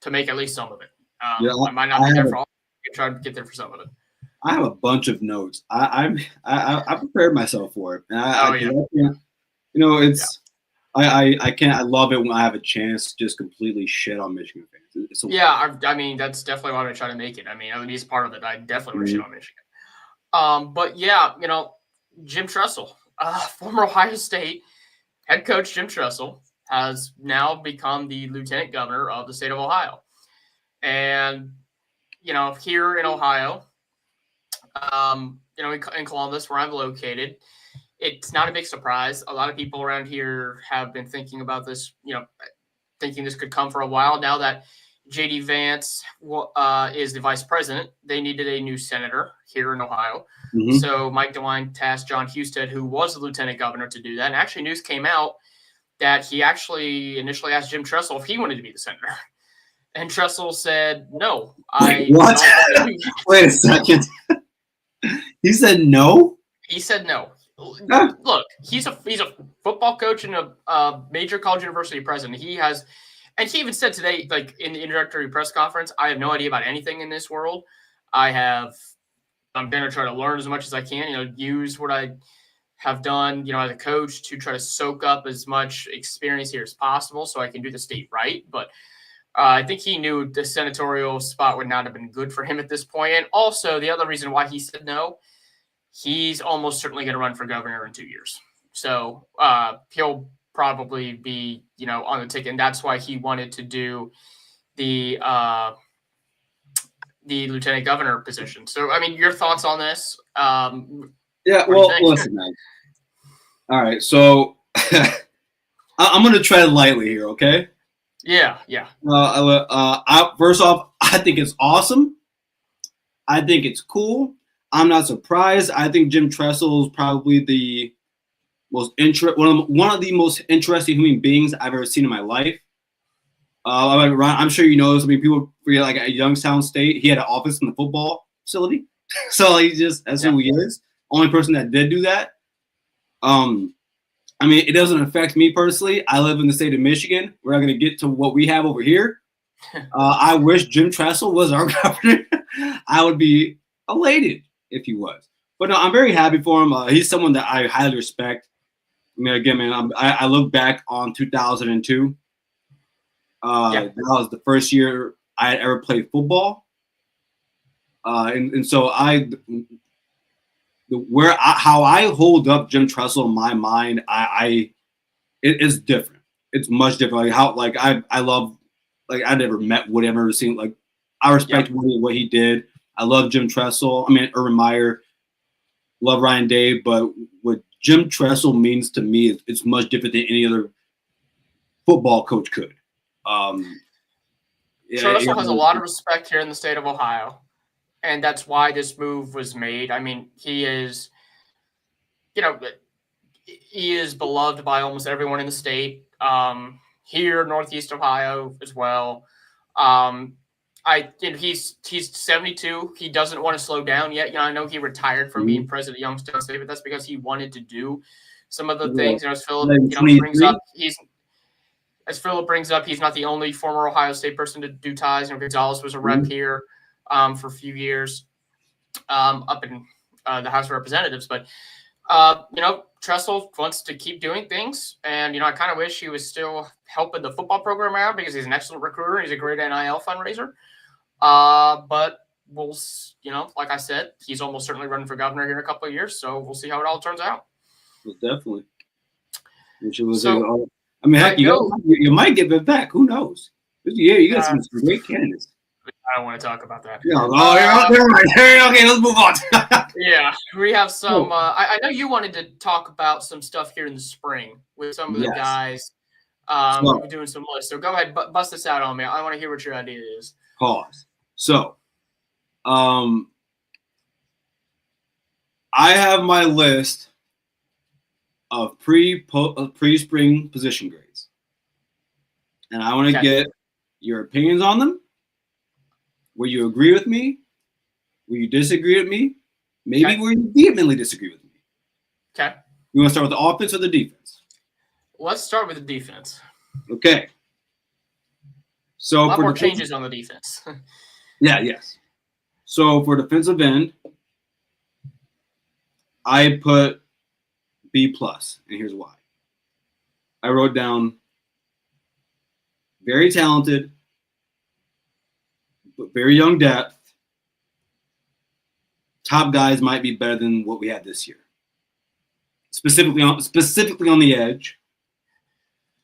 make at least some of it. I might not be there for all. I try to get there for some of it. I have a bunch of notes. I prepared myself for it. I can't. I love it when I have a chance to just completely shit on Michigan fans. I mean, that's definitely why I try to make it. I mean, at least part of it. I definitely want to shit on Michigan. But Jim Tressel, former Ohio State head coach Jim Tressel, has now become the lieutenant governor of the state of Ohio. And, here in Ohio, in Columbus, where I'm located, it's not a big surprise. A lot of people around here have been thinking about this, thinking this could come for a while. Now that J.D. Vance is the vice president, they needed a new senator here in Ohio. Mm-hmm. So Mike DeWine tasked John Husted, who was the lieutenant governor, to do that. And actually, news came out that he actually initially asked Jim Tressel if he wanted to be the senator. And Tressel said, no. What? Wait a second. He said no? He said no. Look, he's a football coach and a major college university president. And he even said today, like in the introductory press conference, I have no idea about anything in this world. I'm going to try to learn as much as I can, use what I have done, as a coach to try to soak up as much experience here as possible so I can do the state right. But I think he knew the senatorial spot would not have been good for him at this point. And also the other reason why he said no, he's almost certainly going to run for governor in 2 years. So he'll probably be, on the ticket. And that's why he wanted to do the lieutenant governor position. So, your thoughts on this? Yeah, well, listen, man. All right, so I'm going to tread lightly here, okay? Yeah. First off, I think it's awesome. I think it's cool. I'm not surprised. I think Jim Tressel is probably the most one of the most interesting human beings I've ever seen in my life. I'm sure you know this. People forget, like at Youngstown State, he had an office in the football facility. So that's who he is. Only person that did do that. It doesn't affect me personally. I live in the state of Michigan. We're not going to get to what we have over here. I wish Jim Tressel was our governor. I would be elated if he was. But no, I'm very happy for him. He's someone that I highly respect. Again, man, I look back on 2002. That was the first year I had ever played football. And so how I hold up Jim Tressel in my mind, it is different. It's much different. I love, I never met Wood, I've never seen, I respect what he did. I love Jim Tressel. Urban Meyer, love Ryan Day, but what Jim Tressel means to me it's much different than any other football coach could. Tressel has a lot of respect here in the state of Ohio. And that's why this move was made. He is, he is beloved by almost everyone in the state. Here, Northeast Ohio as well. He's 72. He doesn't want to slow down yet. I know he retired from being president of Youngstown State, but that's because he wanted to do some of the things. As Philip brings up, he's not the only former Ohio State person to do ties. Gonzalez was a rep here for a few years up in the House of Representatives. But, Tressel wants to keep doing things. And, I kind of wish he was still helping the football program out because he's an excellent recruiter. He's a great NIL fundraiser. But we'll, like I said, he's almost certainly running for governor here in a couple of years. So we'll see how it all turns out. Well, definitely. Heck, you might get it back. Who knows? Yeah, you got some great candidates. I don't want to talk about that. Yeah. Never mind. Okay, let's move on. Yeah, we have some. I know you wanted to talk about some stuff here in the spring with some of the guys. We're doing some lists. So go ahead, bust this out on me. I want to hear what your idea is. Pause. So, I have my list of pre-spring position grades, and I want to get your opinions on them. Will you agree with me? Will you disagree with me? Maybe will you vehemently disagree with me? Okay. You want to start with the offense or the defense? Let's start with the defense. Okay. So a lot more changes on the defense. Yes. So for defensive end, I put B+, and here's why. I wrote down very talented, but very young depth. Top guys might be better than what we had this year. specifically on the edge,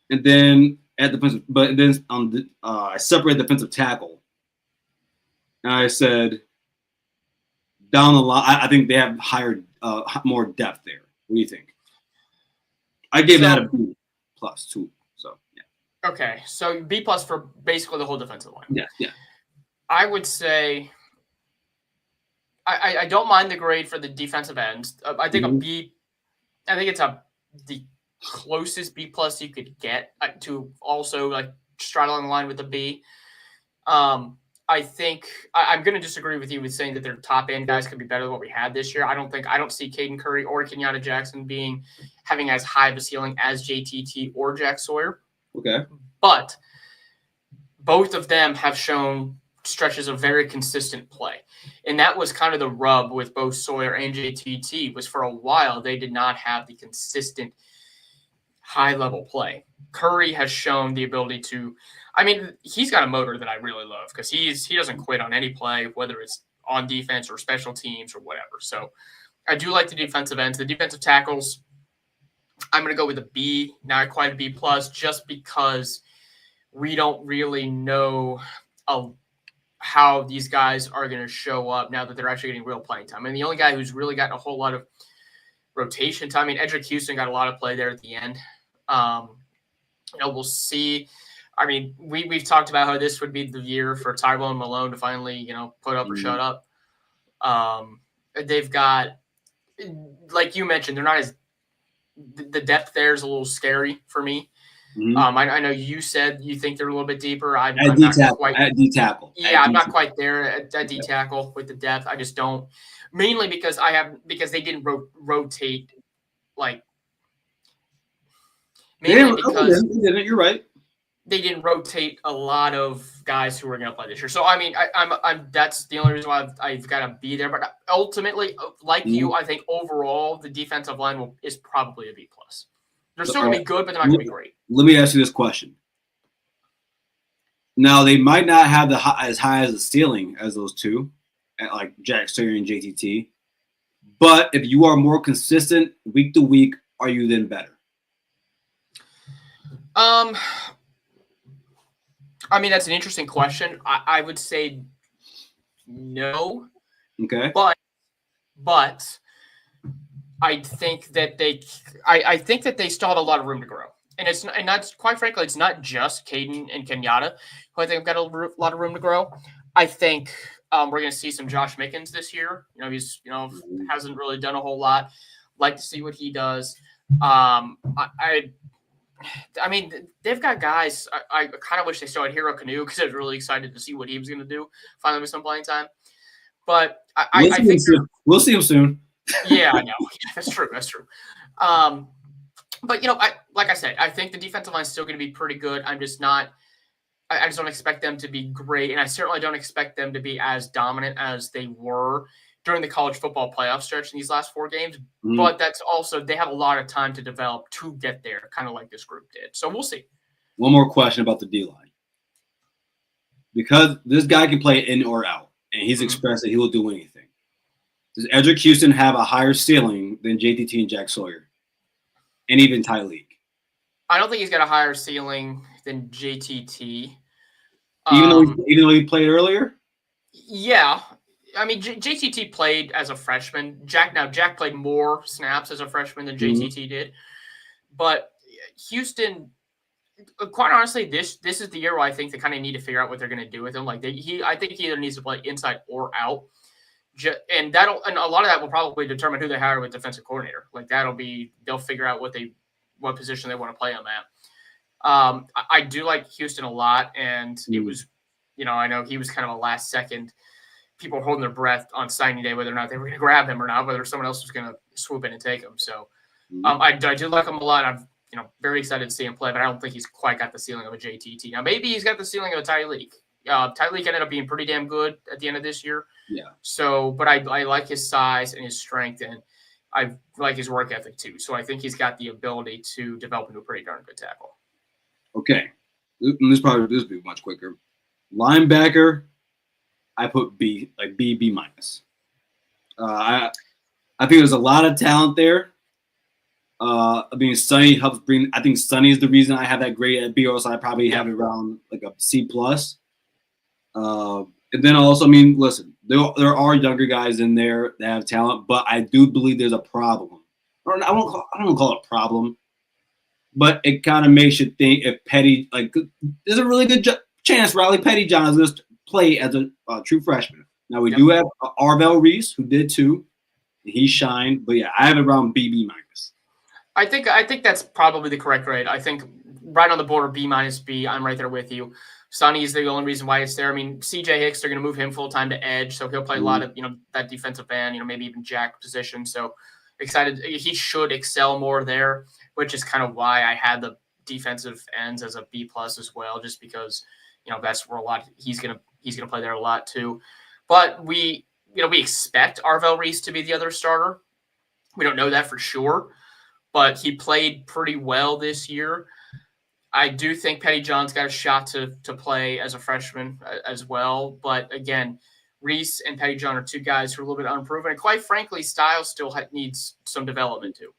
and then at defensive. But then I separated defensive tackle, and I said down the line, I think they have more depth there. What do you think? I gave that a B plus too. So yeah. Okay, so B plus for basically the whole defensive line. Yeah. I would say I don't mind the grade for the defensive ends. I think a B. I think it's the closest B plus you could get to also like straddling the line with a B. I think I'm going to disagree with you with saying that their top end guys could be better than what we had this year. I don't see Caden Curry or Kenyatta Jackson having as high of a ceiling as JTT or Jack Sawyer. Okay. But both of them have shown stretches of very consistent play. And that was kind of the rub with both Sawyer and JTT was for a while they did not have the consistent high-level play. Curry has shown the ability to – I mean, he's got a motor that I really love because he doesn't quit on any play, whether it's on defense or special teams or whatever. So I do like the defensive ends. The defensive tackles, I'm going to go with a B, not quite a B plus, just because we don't really know how these guys are going to show up now that they're actually getting real playing time. And the only guy who's really gotten a whole lot of rotation time, I mean, Edric Houston got a lot of play there at the end. We'll see. I mean, we've talked about how this would be the year for Tyrone Malone to finally, put up or shut up. They've got, like you mentioned, they're not as the depth there is a little scary for me. I know you said you think they're a little bit deeper. I'm not quite at D tackle. Yeah, I'm not quite there at D tackle with the depth. I just don't. Mainly because they didn't rotate like. Mainly because they didn't. You're right. They didn't rotate a lot of guys who were going to play this year. So I mean, I'm that's the only reason why I've got to be there. But ultimately, like you, I think overall the defensive line is probably a B plus. They're still going to be good, but they're not going to be great. Let me ask you this question. Now, they might not have as high as the ceiling as those two, like Jack Sawyer and JTT. But if you are more consistent week to week, are you then better? I mean, that's an interesting question. I would say no. Okay. But I think that they still have a lot of room to grow. And that's quite frankly, it's not just Caden and Kenyatta who I think have got a lot of room to grow. I think we're going to see some Josh Mickens this year. He's hasn't really done a whole lot. Like to see what he does. I mean, they've got guys. I kind of wish they still had Hero Canoe because I was really excited to see what he was going to do finally with some playing time. But I think we'll see him soon. Yeah, I know. Yeah, that's true. But like I said, I think the defensive line is still going to be pretty good. I just don't expect them to be great, and I certainly don't expect them to be as dominant as they were during the college football playoff stretch in these last 4 games. But that's also they have a lot of time to develop to get there, kind of like this group did. So we'll see. One more question about the D line, because this guy can play in or out, and he's expressed that he will do anything. Does Edric Houston have a higher ceiling than JTT and Jack Sawyer, and even Tyleek? I don't think he's got a higher ceiling than JTT. Even though he played earlier? Yeah. I mean, JTT played as a freshman. Jack played more snaps as a freshman than JTT did. But Houston, quite honestly, this is the year where I think they kind of need to figure out what they're going to do with him. Like I think he either needs to play inside or out. And a lot of that will probably determine who they hire with defensive coordinator. Like they'll figure out what position they want to play on that. I do like Houston a lot, and it was, I know he was kind of a last second. People were holding their breath on signing day, whether or not they were going to grab him or not, whether someone else was going to swoop in and take him. So I do like him a lot. I'm very excited to see him play, but I don't think he's quite got the ceiling of a JTT. Now maybe he's got the ceiling of a Tyleek. Tyleek ended up being pretty damn good at the end of this year. Yeah. So, but I like his size and his strength, and I like his work ethic too. So I think he's got the ability to develop into a pretty darn good tackle. Okay. This will be much quicker. Linebacker, I put B, like B minus. I think there's a lot of talent there. Sonny helps bring. I think Sonny is the reason I have that grade at B, or else I probably have it around like a C plus. And then also, listen, there are younger guys in there that have talent, but I do believe there's a problem. I don't call it a problem, but it kind of makes you think if Petty, there's a really good chance Riley Pettyjohn is going to play as a true freshman. Now we do have Arvell Reese, who did too. He shined, but yeah, I have it around B minus. I think that's probably the correct grade. I think right on the border B minus B. I'm right there with you. Sonny is the only reason why it's there. CJ Hicks, they're going to move him full time to edge, so he'll play a lot of that defensive end, maybe even jack position. So excited, he should excel more there, which is kind of why I had the defensive ends as a B plus as well, just because that's where he's gonna play there a lot too. But we expect Arvell Reese to be the other starter. We don't know that for sure, but he played pretty well this year. I do think Pettyjohn's got a shot to play as a freshman as well. But again, Reese and Pettyjohn are two guys who are a little bit unproven. And quite frankly, Styles still needs some development too.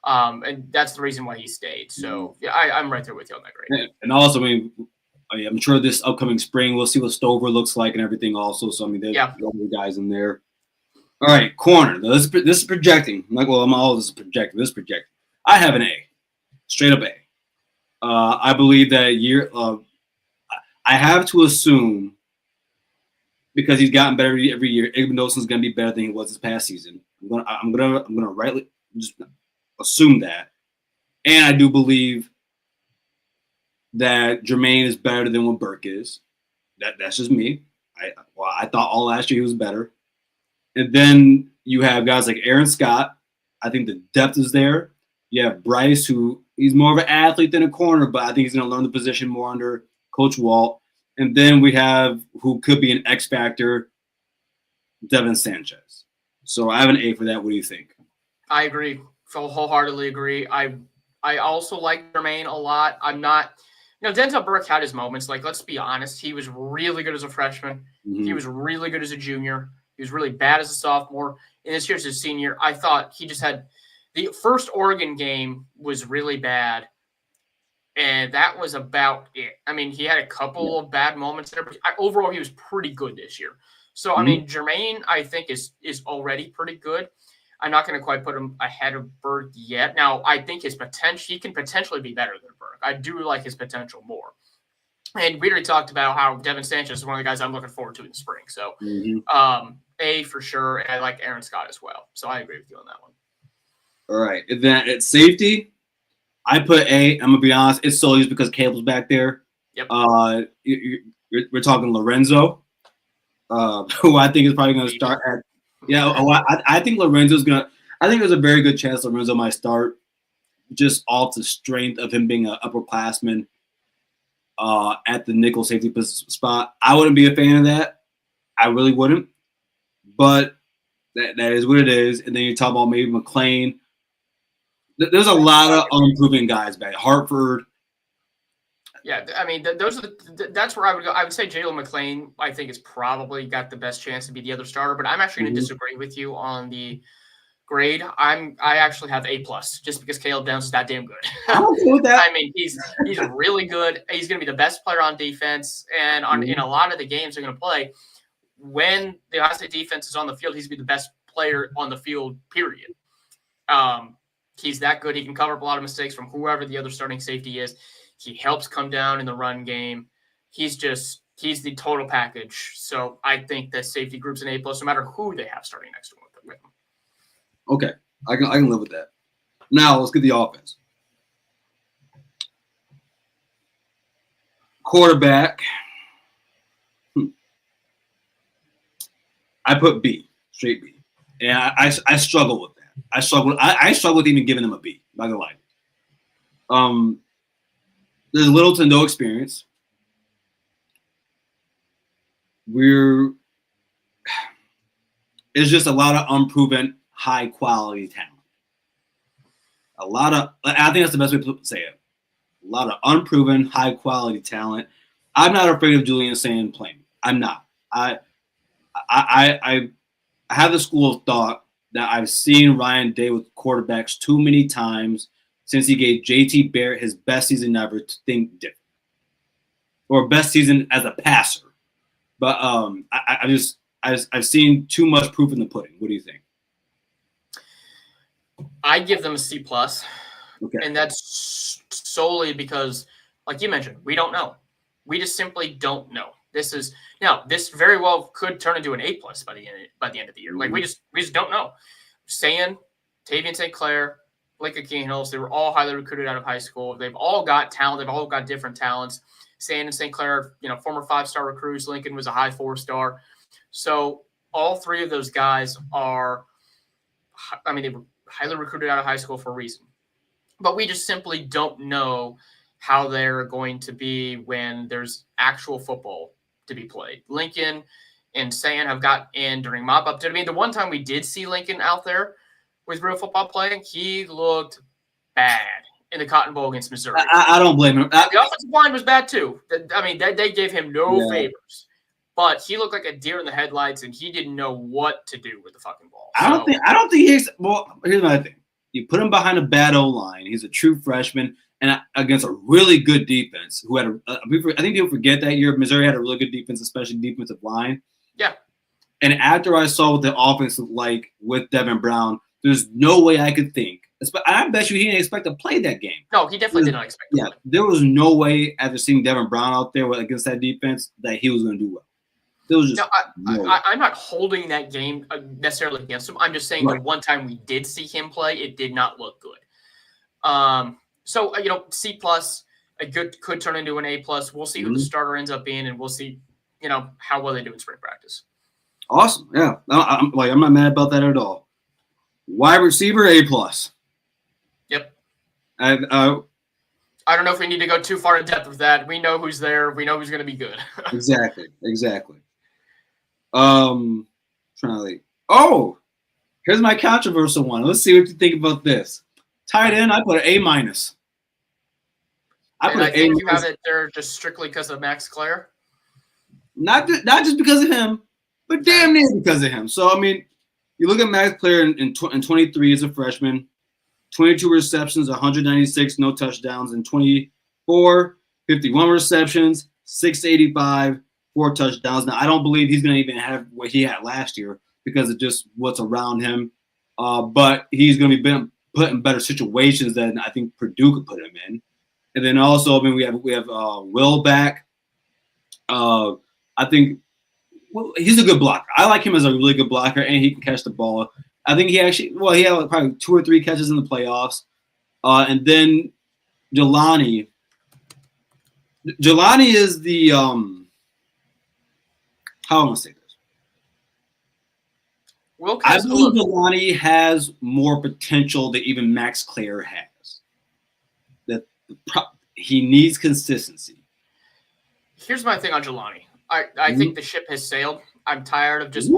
And that's the reason why he stayed. So yeah, I'm right there with you on that grade. And also, I'm sure this upcoming spring we'll see what Stover looks like and everything also. So there's other guys in there. All right, corner. Now, this is projecting. This is projecting. This is projecting. I have an A, straight up A. I believe that I have to assume, because he's gotten better every year, Igbinoson's going to be better than he was this past season. I'm gonna rightly just assume that, and I do believe that Jermaine is better than what Burke is. That's just me. I thought all last year he was better, and then you have guys like Aaron Scott. I think the depth is there. You have Bryce, who he's more of an athlete than a corner, but I think he's going to learn the position more under Coach Walt. And then we have who could be an X factor, Devin Sanchez. So I have an A for that. What do you think? I agree. Wholeheartedly agree. I also like Jermaine a lot. I'm not, Denzel Burke had his moments. Let's be honest. He was really good as a freshman. Mm-hmm. He was really good as a junior. He was really bad as a sophomore. And this year's his senior. I thought he just had the first Oregon game was really bad. And that was about it. He had a couple of bad moments there, but overall he was pretty good this year. So, Jermaine, I think, is already pretty good. I'm not going to quite put him ahead of Burke yet. Now, I think he can potentially be better than Burke. I do like his potential more. And we already talked about how Devin Sanchez is one of the guys I'm looking forward to in the spring. So, A for sure. And I like Aaron Scott as well. So I agree with you on that one. All right. And then at safety, I put A. I'm going to be honest. It's solely just because Caleb's back there. Yep. We're talking Lorenzo, who I think is probably going to start at. Yeah, I think Lorenzo's going to – I think there's a very good chance Lorenzo might start just off the strength of him being an upperclassman at the nickel safety spot. I wouldn't be a fan of that. I really wouldn't. But that is what it is. And then you talk about maybe McLean. There's a lot of unproven guys back. Hartford. Yeah, those are that's where I would go. I would say Jalen McLean, I think, has probably got the best chance to be the other starter. But I'm actually going to disagree with you on the grade. I actually have A plus just because Caleb Downs is that damn good. I'm okay with that. He's really good. He's going to be the best player on defense, and in a lot of the games they're going to play, when the Ohio State defense is on the field, he's going to be the best player on the field. Period. He's that good. He can cover up a lot of mistakes from whoever the other starting safety is. He helps come down in the run game. He's the total package. So I think that safety group's an A plus, no matter who they have starting next to him with him. Okay, I can live with that. Now let's get the offense. Quarterback. I put B, straight B, and I struggle with that. I struggle with even giving him a B. I'm not gonna lie. There's little to no experience. It's just a lot of unproven, high quality talent. I think that's the best way to say it. A lot of unproven, high quality talent. I'm not afraid of Julian Sand playing. I'm not. I have the school of thought that I've seen Ryan Day with quarterbacks too many times since he gave JT Barrett his best season ever to think different, or best season as a passer. But I've seen too much proof in the pudding. What do you think? I give them a C+. Okay. And that's solely because, like you mentioned, we don't know. We just simply don't know. This very well could turn into an A+ by the end of the year. Mm-hmm. Like we just don't know. Sand, Tavian St. Clair, Blake Keenan, they were all highly recruited out of high school. They've all got talent. They've all got different talents. Sand and St. Clair, former 5-star recruits. Lincoln was a high 4-star. So all three of those guys they were highly recruited out of high school for a reason. But we just simply don't know how they're going to be when there's actual football to be played. Lincoln and Sand have got in during mop-up. The one time we did see Lincoln out there with real football playing, he looked bad in the Cotton Bowl against Missouri. I don't blame him. The offensive line was bad too. They gave him no favors. But he looked like a deer in the headlights, and he didn't know what to do with the fucking ball. I don't think he's – well, here's my thing. You put him behind a bad O-line. He's a true freshman, and against a really good defense who had I think people forget that year Missouri had a really good defense, especially defensive line. Yeah. And after I saw what the offense looked like with Devin Brown, there's no way I could think. I bet you he didn't expect to play that game. No, he definitely did not expect to play. There was no way after seeing Devin Brown out there against that defense that he was going to do well. There was just I'm not holding that game necessarily against him. I'm just saying the one time we did see him play, it did not look good. So C+, could turn into an A+. We'll see who the starter ends up being, and we'll see, how well they do in spring practice. Awesome. Yeah. I'm not mad about that at all. Wide receiver, A+. Yep. I don't know if we need to go too far in depth with that. We know who's there. We know who's going to be good. Exactly. Trying to think. Oh, here's my controversial one. Let's see what you think about this. Tight end, I put an A-. I think you have it there just strictly because of Max Clair. Not just because of him, but damn near because of him. So you look at Max Clair in 23 as a freshman, 22 receptions, 196 no touchdowns, and 24, 51 receptions, 685. 4 touchdowns. Now, I don't believe he's going to even have what he had last year because of just what's around him. But he's going to be put in better situations than I think Purdue could put him in. And then also, we have Will back. I think he's a good blocker. I like him as a really good blocker, and he can catch the ball. I think he had probably 2 or 3 catches in the playoffs. And then Jelani. Jelani is the how am I going to say this? I believe Jelani has more potential than even Max Clair has. That he needs consistency. Here's my thing on Jelani. I think the ship has sailed. I'm tired of just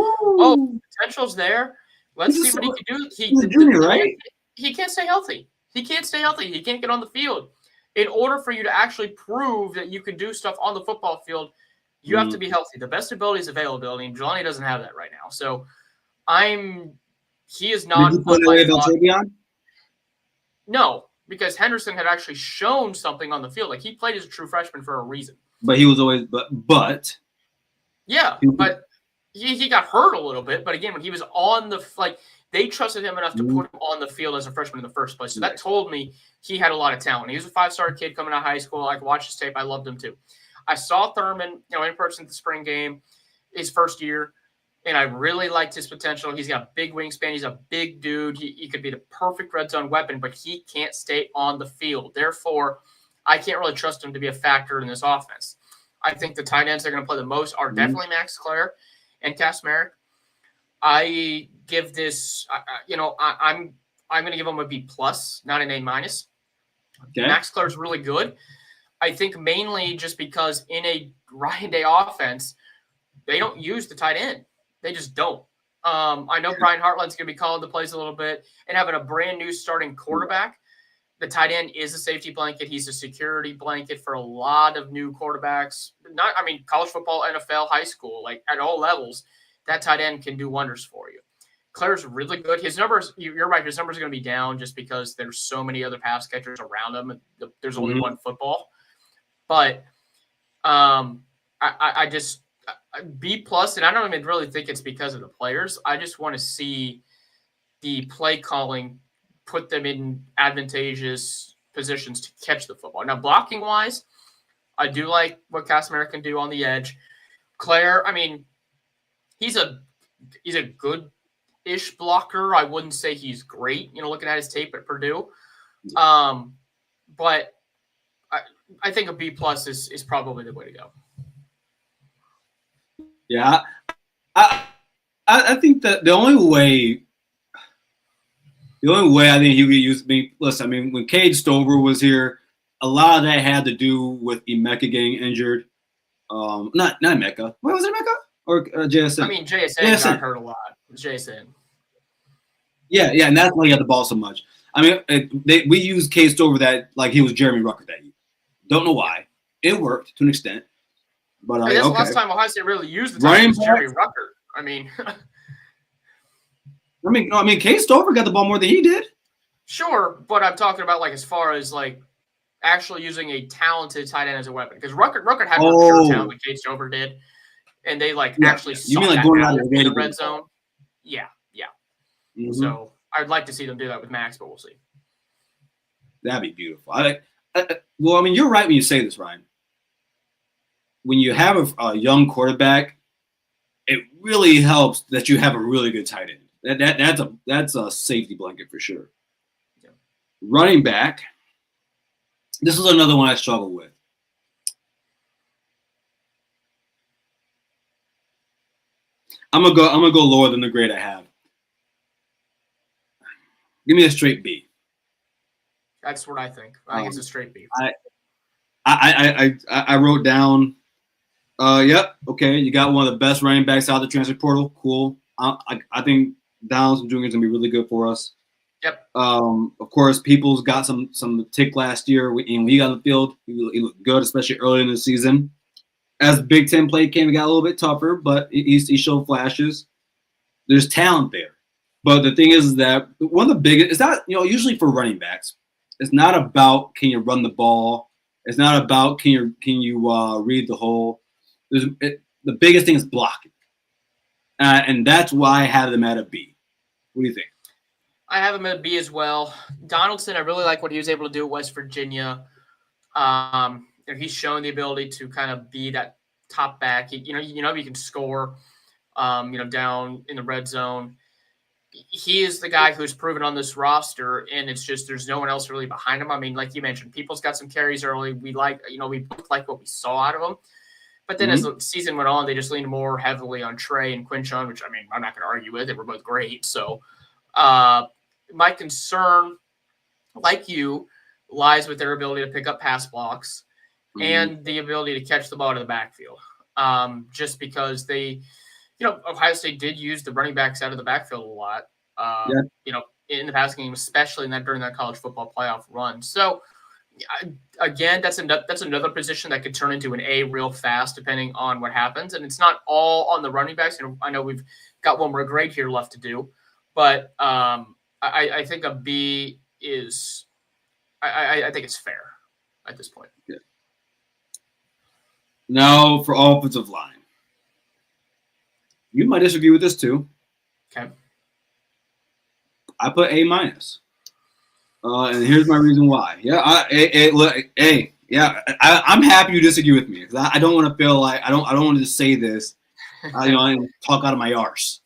potential's there. Let's see what he can do. He's a junior, right? He can't stay healthy. He can't get on the field. In order for you to actually prove that you can do stuff on the football field, you have to be healthy. The best ability is availability, and Jelani doesn't have that right now. So he is not. Did you put away about Travion? No, because Henderson had actually shown something on the field. Like he played as a true freshman for a reason. But he was always but he got hurt a little bit. But again, when he was on they trusted him enough to put him on the field as a freshman in the first place. So that told me he had a lot of talent. He was a 5-star kid coming out of high school. I watched his tape. I loved him too. I saw Thurman, in person at the spring game, his first year, and I really liked his potential. He's got a big wingspan. He's a big dude. He could be the perfect red zone weapon, but he can't stay on the field. Therefore, I can't really trust him to be a factor in this offense. I think the tight ends that are going to play the most are definitely Max Clair and Cass Merrick. I give this, I'm going to give him a B+, not an A-. Okay. Max Clair's really good. I think mainly just because in a Ryan Day offense, they don't use the tight end. They just don't. I know Brian Hartline's going to be calling the plays a little bit, and having a brand new starting quarterback, the tight end is a safety blanket. He's a security blanket for a lot of new quarterbacks. College football, NFL, high school, at all levels, that tight end can do wonders for you. Claire's really good. His numbers, you're right, his numbers are going to be down just because there's so many other pass catchers around him. There's only one football. But I just B+, and I don't even really think it's because of the players. I just want to see the play calling put them in advantageous positions to catch the football. Now, blocking wise, I do like what Casimir can do on the edge. Claire, I mean, he's a good-ish blocker. I wouldn't say he's great, looking at his tape at Purdue. But I think a B+ is probably the way to go. Yeah, I think that the only way I think he would use me. Listen, I mean, when Cade Stover was here, a lot of that had to do with Emeka getting injured. Not Emeka. What was it, Emeka or JSN? I mean, JSN got hurt a lot. JSN. Yeah, and that's why he had the ball so much. I mean, we used Cade Stover that like he was Jeremy Rucker that year. Don't know why. It worked to an extent. But that's the last time Ohio State really used the time was Jeremy Rucker. I mean, Cade Stover got the ball more than he did. Sure, but I'm talking about like as far as like actually using a talented tight end as a weapon because Rucker had more pure talent than Cade Stover did, and they actually saw that going out in the red zone. Yeah. Mm-hmm. So I'd like to see them do that with Max, but we'll see. That'd be beautiful. Well, I mean, you're right when you say this, Ryan. When you have a young quarterback, it really helps that you have a really good tight end. That's a safety blanket for sure. Yeah. Running back, this is another one I struggle with. I'm gonna go lower than the grade I have. Give me a straight B. That's what I think. I think it's a straight B. I wrote down. Yep. Okay. You got one of the best running backs out of the transfer portal. Cool. I think Downs Jr. is gonna be really good for us. Yep. Of course, Peoples got some tick last year, and when he got on the field, he looked good, especially early in the season. As the Big Ten play came, it got a little bit tougher, but he showed flashes. There's talent there, but the thing is that one of the biggest is not usually for running backs. It's not about can you run the ball. It's not about can you read the hole. The biggest thing is blocking, and that's why I have them at a B. What do you think? I have him at a B as well. Donaldson, I really like what he was able to do at West Virginia. He's shown the ability to kind of be that top back. He can score. Down in the red zone. He is the guy who's proven on this roster, and it's just there's no one else really behind him. I mean, like you mentioned, People's got some carries early. We both like what we saw out of him. But then as the season went on, they just leaned more heavily on Trey and Quinchon, which, I mean, I'm not going to argue with. They were both great. So my concern, like you, lies with their ability to pick up pass blocks and the ability to catch the ball to the backfield. Just because they – Ohio State did use the running backs out of the backfield a lot, in the passing game, especially during that college football playoff run. So, again, that's another position that could turn into an A real fast depending on what happens. And it's not all on the running backs. I know we've got one more grade here left to do. But I think a B is I think it's fair at this point. Yeah. Now for offensive line. You might disagree with this too. Okay. I put A-. And here's my reason why. Yeah, I'm happy you disagree with me because I don't want to feel like I don't want to just say this, and talk out of my arse.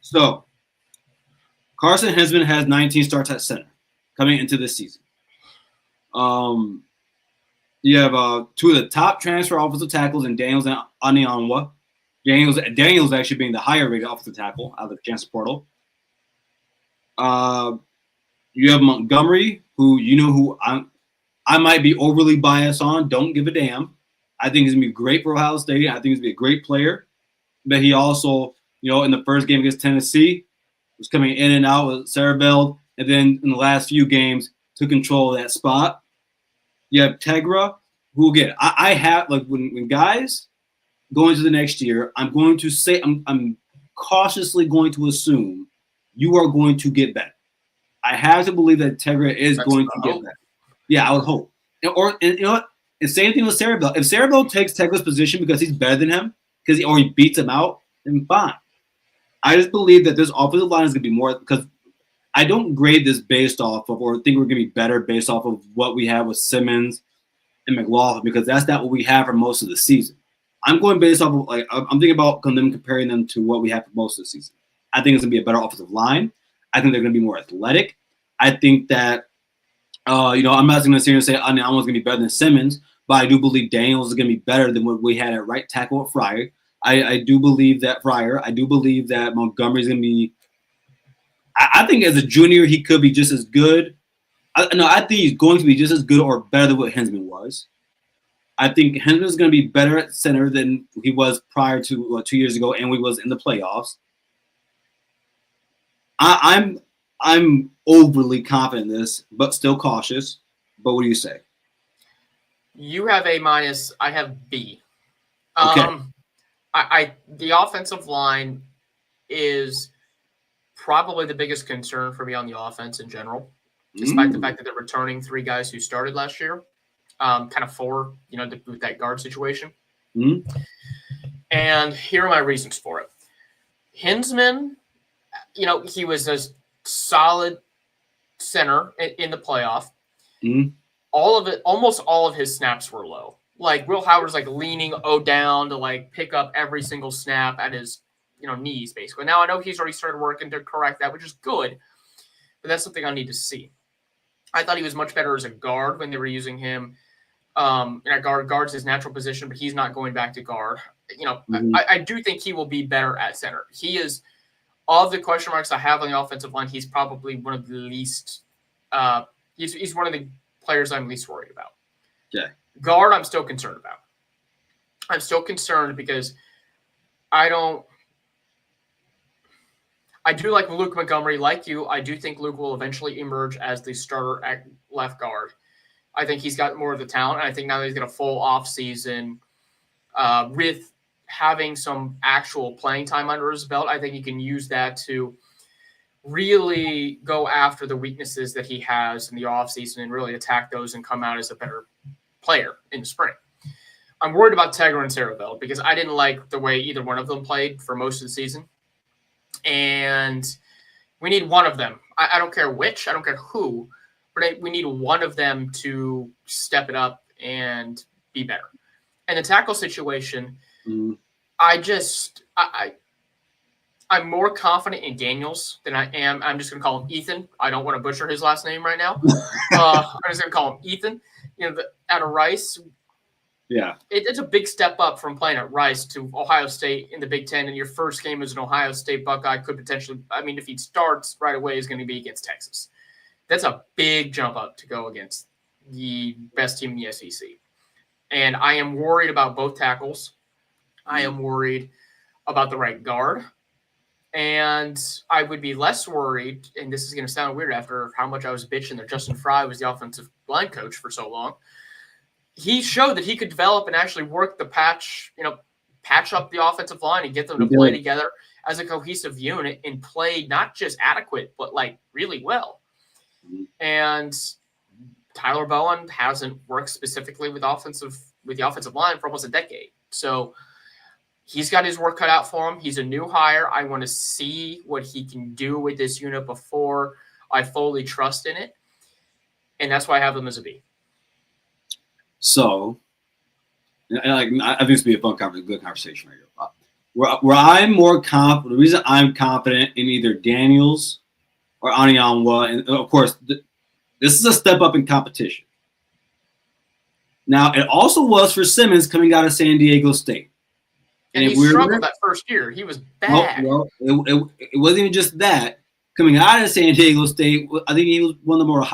So, Carson Hinsman has 19 starts at center coming into this season. You have two of the top transfer offensive tackles in Daniels and Anianwa. Daniels actually being the higher rated offensive tackle out of the transfer portal. You have Montgomery, who I might be overly biased on. Don't give a damn. I think he's going to be great for Ohio State. I think he's going to be a great player. But he also, in the first game against Tennessee, was coming in and out with Cerebell. And then in the last few games, took control of that spot. You have Tegra, who again, I have, like, when guys go into the next year, I'm going to say, I'm cautiously going to assume you are going to get better. I have to believe that Tegra is going to get better. Yeah, I would hope. And you know what? And same thing with Cerebell. If Cerebell takes Tegra's position because he's better than him, or he beats him out, then fine. I just believe that this offensive line is going to be more, because I don't grade this based off of, or think we're going to be better based off of what we have with Simmons and McLaughlin, because that's not what we have for most of the season. I'm going based off of, like, I'm thinking about them, comparing them to what we have for most of the season. I think it's going to be a better offensive line. I think they're going to be more athletic. I think that, I'm not going to sit here and say Allen's going to be better than Simmons, but I do believe Daniels is going to be better than what we had at right tackle at Fryer. I do believe that Fryer. I do believe that Montgomery's going to be. I think as a junior he could be just as good. I think he's going to be just as good or better than what Hensman was. I think Hensman is going to be better at center than he was prior to 2 years ago, and we was in the playoffs. I'm overly confident in this, but still cautious. But what do you say? You have A-. I have B. Okay. The offensive line is probably the biggest concern for me on the offense in general, despite the fact that they're returning 3 guys who started last year, kind of 4, with that guard situation. And here are my reasons for it. Hensman, he was a solid center in the playoff. Almost all of his snaps were low. Like, Will Howard's like leaning down to like pick up every single snap at his knees, basically. Now I know he's already started working to correct that, which is good, but that's something I need to see. I thought he was much better as a guard when they were using him. Guard's his natural position, but he's not going back to guard. I do think he will be better at center. He is, of the question marks I have on the offensive line, he's probably one of the least. He's one of the players I'm least worried about. Yeah. Guard, I'm still concerned about. I'm still concerned because I do like Luke Montgomery. Like you, I do think Luke will eventually emerge as the starter at left guard. I think he's got more of the talent, and I think now that he's got a full offseason with having some actual playing time under his belt, I think he can use that to really go after the weaknesses that he has in the offseason and really attack those and come out as a better player in the spring. I'm worried about Tegra and Cerebell because I didn't like the way either one of them played for most of the season. And we need one of them. I don't care which, I don't care who, but we need one of them to step it up and be better. And the tackle situation, I'm more confident in Daniels than I am. I'm just going to call him Ethan. I don't want to butcher his last name right now. I'm just going to call him Ethan. Out of Rice. Yeah. It's a big step up from playing at Rice to Ohio State in the Big Ten. And your first game as an Ohio State Buckeye could potentially, if he starts right away, is going to be against Texas. That's a big jump up to go against the best team in the SEC. And I am worried about both tackles. I am worried about the right guard. And I would be less worried, and this is going to sound weird after how much I was bitching that Justin Fry was the offensive line coach for so long. He showed that he could develop and actually work the patch up the offensive line and get them to play together as a cohesive unit and play not just adequate, but like really well. And Tyler Bowen hasn't worked specifically with the offensive line for almost a decade. So he's got his work cut out for him. He's a new hire. I want to see what he can do with this unit before I fully trust in it. And that's why I have him as a B. So, I think this would be a good conversation right here. Where I'm more confident, the reason I'm confident in either Daniels or Anianwa, and of course, this is a step up in competition. Now, it also was for Simmons coming out of San Diego State. And he struggled that first year. He was bad. Well, it wasn't even just that. Coming out of San Diego State, I think he was one of the more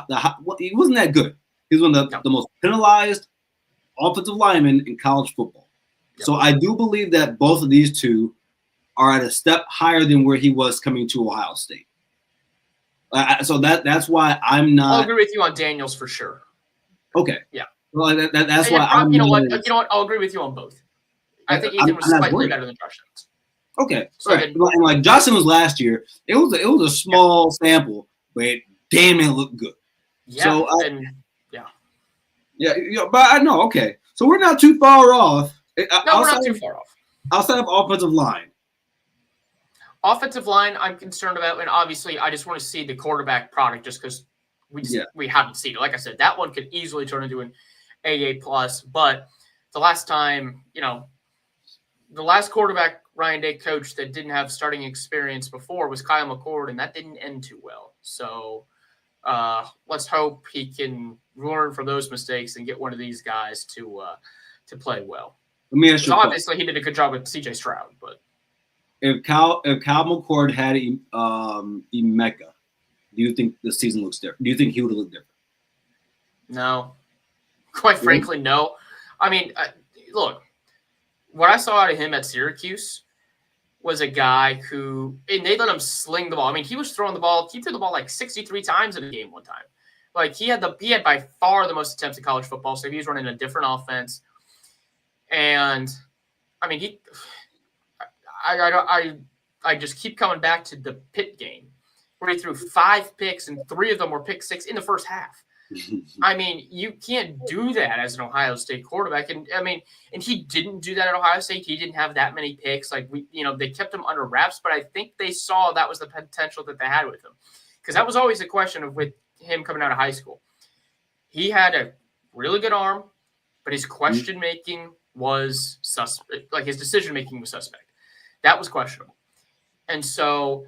– he wasn't that good. He was one of the most penalized offensive linemen in college football. Yep. So I do believe that both of these two are at a step higher than where he was coming to Ohio State. So that's why I'm not – I'll agree with you on Daniels for sure. Okay. Yeah. Well, that's why I'm – You know what? I'll agree with you on both. I think Ethan was slightly better than Josh Simmons. Okay, So right. And like Johnson was last year, it was a small sample, but damn, it looked good. Yeah, so, yeah, but I know. Okay, so we're not too far off. No, we're not too far off. Outside of offensive line. Offensive line, I'm concerned about, and obviously, I just want to see the quarterback product, just because we haven't seen it. Like I said, that one could easily turn into an AA plus. But the last time, the last quarterback Ryan Day coached that didn't have starting experience before was Kyle McCord, and that didn't end too well. So let's hope he can learn from those mistakes and get one of these guys to play well. Let me ask you. Obviously, he did a good job with C.J. Stroud, but if Kyle McCord had Emeka, do you think the season looks different? Do you think he would have looked different? No, quite frankly, no. I mean, look, what I saw out of him at Syracuse was a guy who, and they let him sling the ball. I mean, he was throwing the ball. He threw the ball like 63 times in a game one time. Like he had by far the most attempts in college football. So he was running a different offense. And I mean, I just keep coming back to the Pitt game where he threw 5 picks and 3 of them were pick 6 in the first half. I mean, you can't do that as an Ohio State quarterback. And I mean, and he didn't do that at Ohio State. He didn't have that many picks. Like they kept him under wraps, but I think they saw that was the potential that they had with him. Because that was always a question of with him coming out of high school. He had a really good arm, but his question making was suspect. Like his decision making was suspect. That was questionable. And so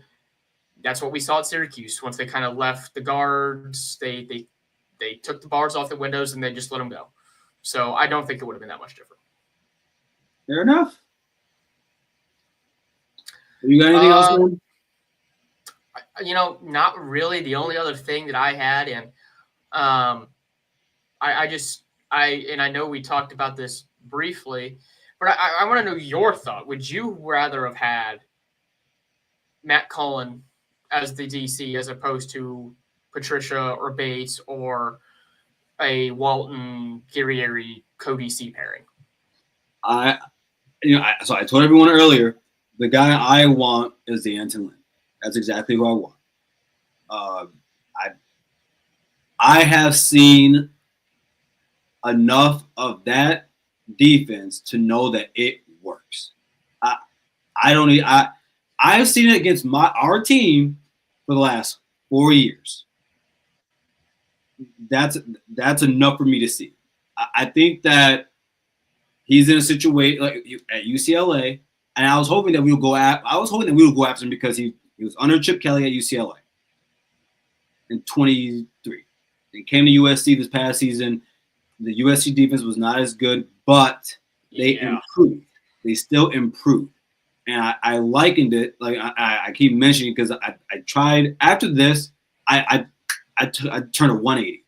that's what we saw at Syracuse. Once they kind of left the guards, they took the bars off the windows and they just let them go. So I don't think it would have been that much different. Fair enough. You got anything else, man? Not really. The only other thing that I had, and I know we talked about this briefly, but I want to know your thought. Would you rather have had Matt Cullen as the DC as opposed to Patricia or Bates or a Walton, Guerrieri, co-DC pairing? So I told everyone earlier, the guy I want is the Anton Lynn. That's exactly who I want. I have seen enough of that defense to know that it works. I've seen it against our team for the last 4 years. That's enough for me to see. I think that he's in a situation like at UCLA, and I was hoping that we would go after him because he was under Chip Kelly at UCLA in 23. He came to USC this past season. The USC defense was not as good, but they improved. They still improved. And I likened it, like I keep mentioning because I tried after this, I turned a 180.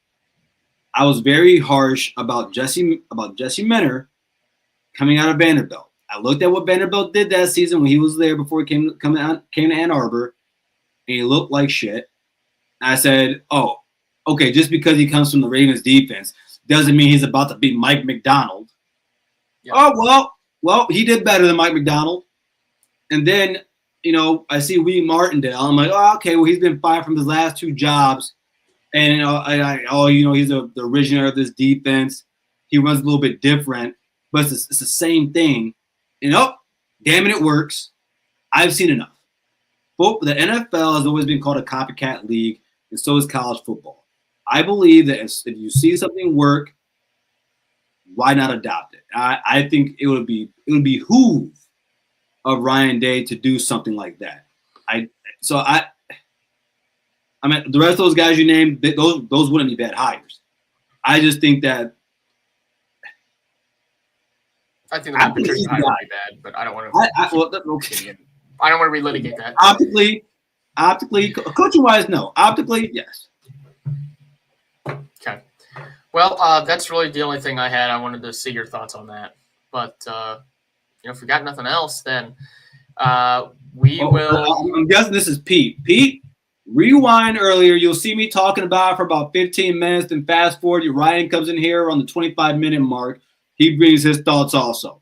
I was very harsh about Jesse Minter coming out of Vanderbilt. I looked at what Vanderbilt did that season when he was there before he came to Ann Arbor, and he looked like shit. I said, "Oh, okay, just because he comes from the Ravens defense doesn't mean he's about to be Mike McDonald." Yep. Oh well, he did better than Mike McDonald. And then, I see William Martindale. I'm like, oh, okay, well, he's been fired from his last 2 jobs. And, he's the originator of this defense. He runs a little bit different, but it's the same thing. Damn it, it works. I've seen enough. The NFL has always been called a copycat league, and so is college football. I believe that if you see something work, why not adopt it? I think it would behoove of Ryan Day to do something like that. I mean, the rest of those guys you named, those wouldn't be bad hires. I just think that. I think the Patricia hire would be bad, but I don't want to. I don't want to relitigate that. Optically, coaching wise, no. Optically, yes. Okay. Well, that's really the only thing I had. I wanted to see your thoughts on that, but. If we got nothing else, then we will. I'm guessing this is Pete. Pete, rewind earlier. You'll see me talking about it for about 15 minutes. Then fast forward. Ryan comes in here on the 25-minute mark. He brings his thoughts also.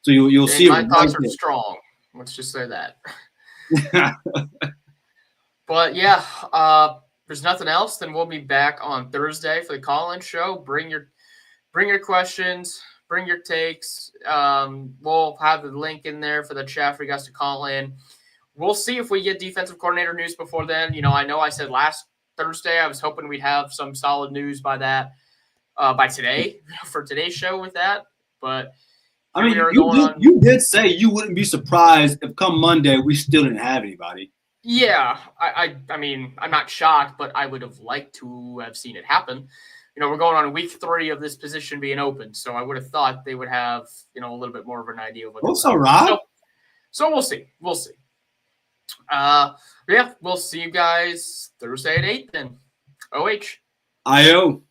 So you'll see. My thoughts are strong. Let's just say that. But yeah, there's nothing else. Then we'll be back on Thursday for the call-in show. Bring your questions, bring your takes. We'll have the link in there for the chat for you guys to call in. We'll see if we get defensive coordinator news before then. I know I said last Thursday I was hoping we'd have some solid news by today for today's show with that. But I mean, you did say you wouldn't be surprised if come Monday we still didn't have anybody. Yeah, I mean, I'm not shocked, but I would have liked to have seen it happen. We're going on week 3 of this position being open, so I would have thought they would have, a little bit more of an idea of what. What's all right? So we'll see. Yeah, we'll see you guys Thursday at 8 then. OH. IO.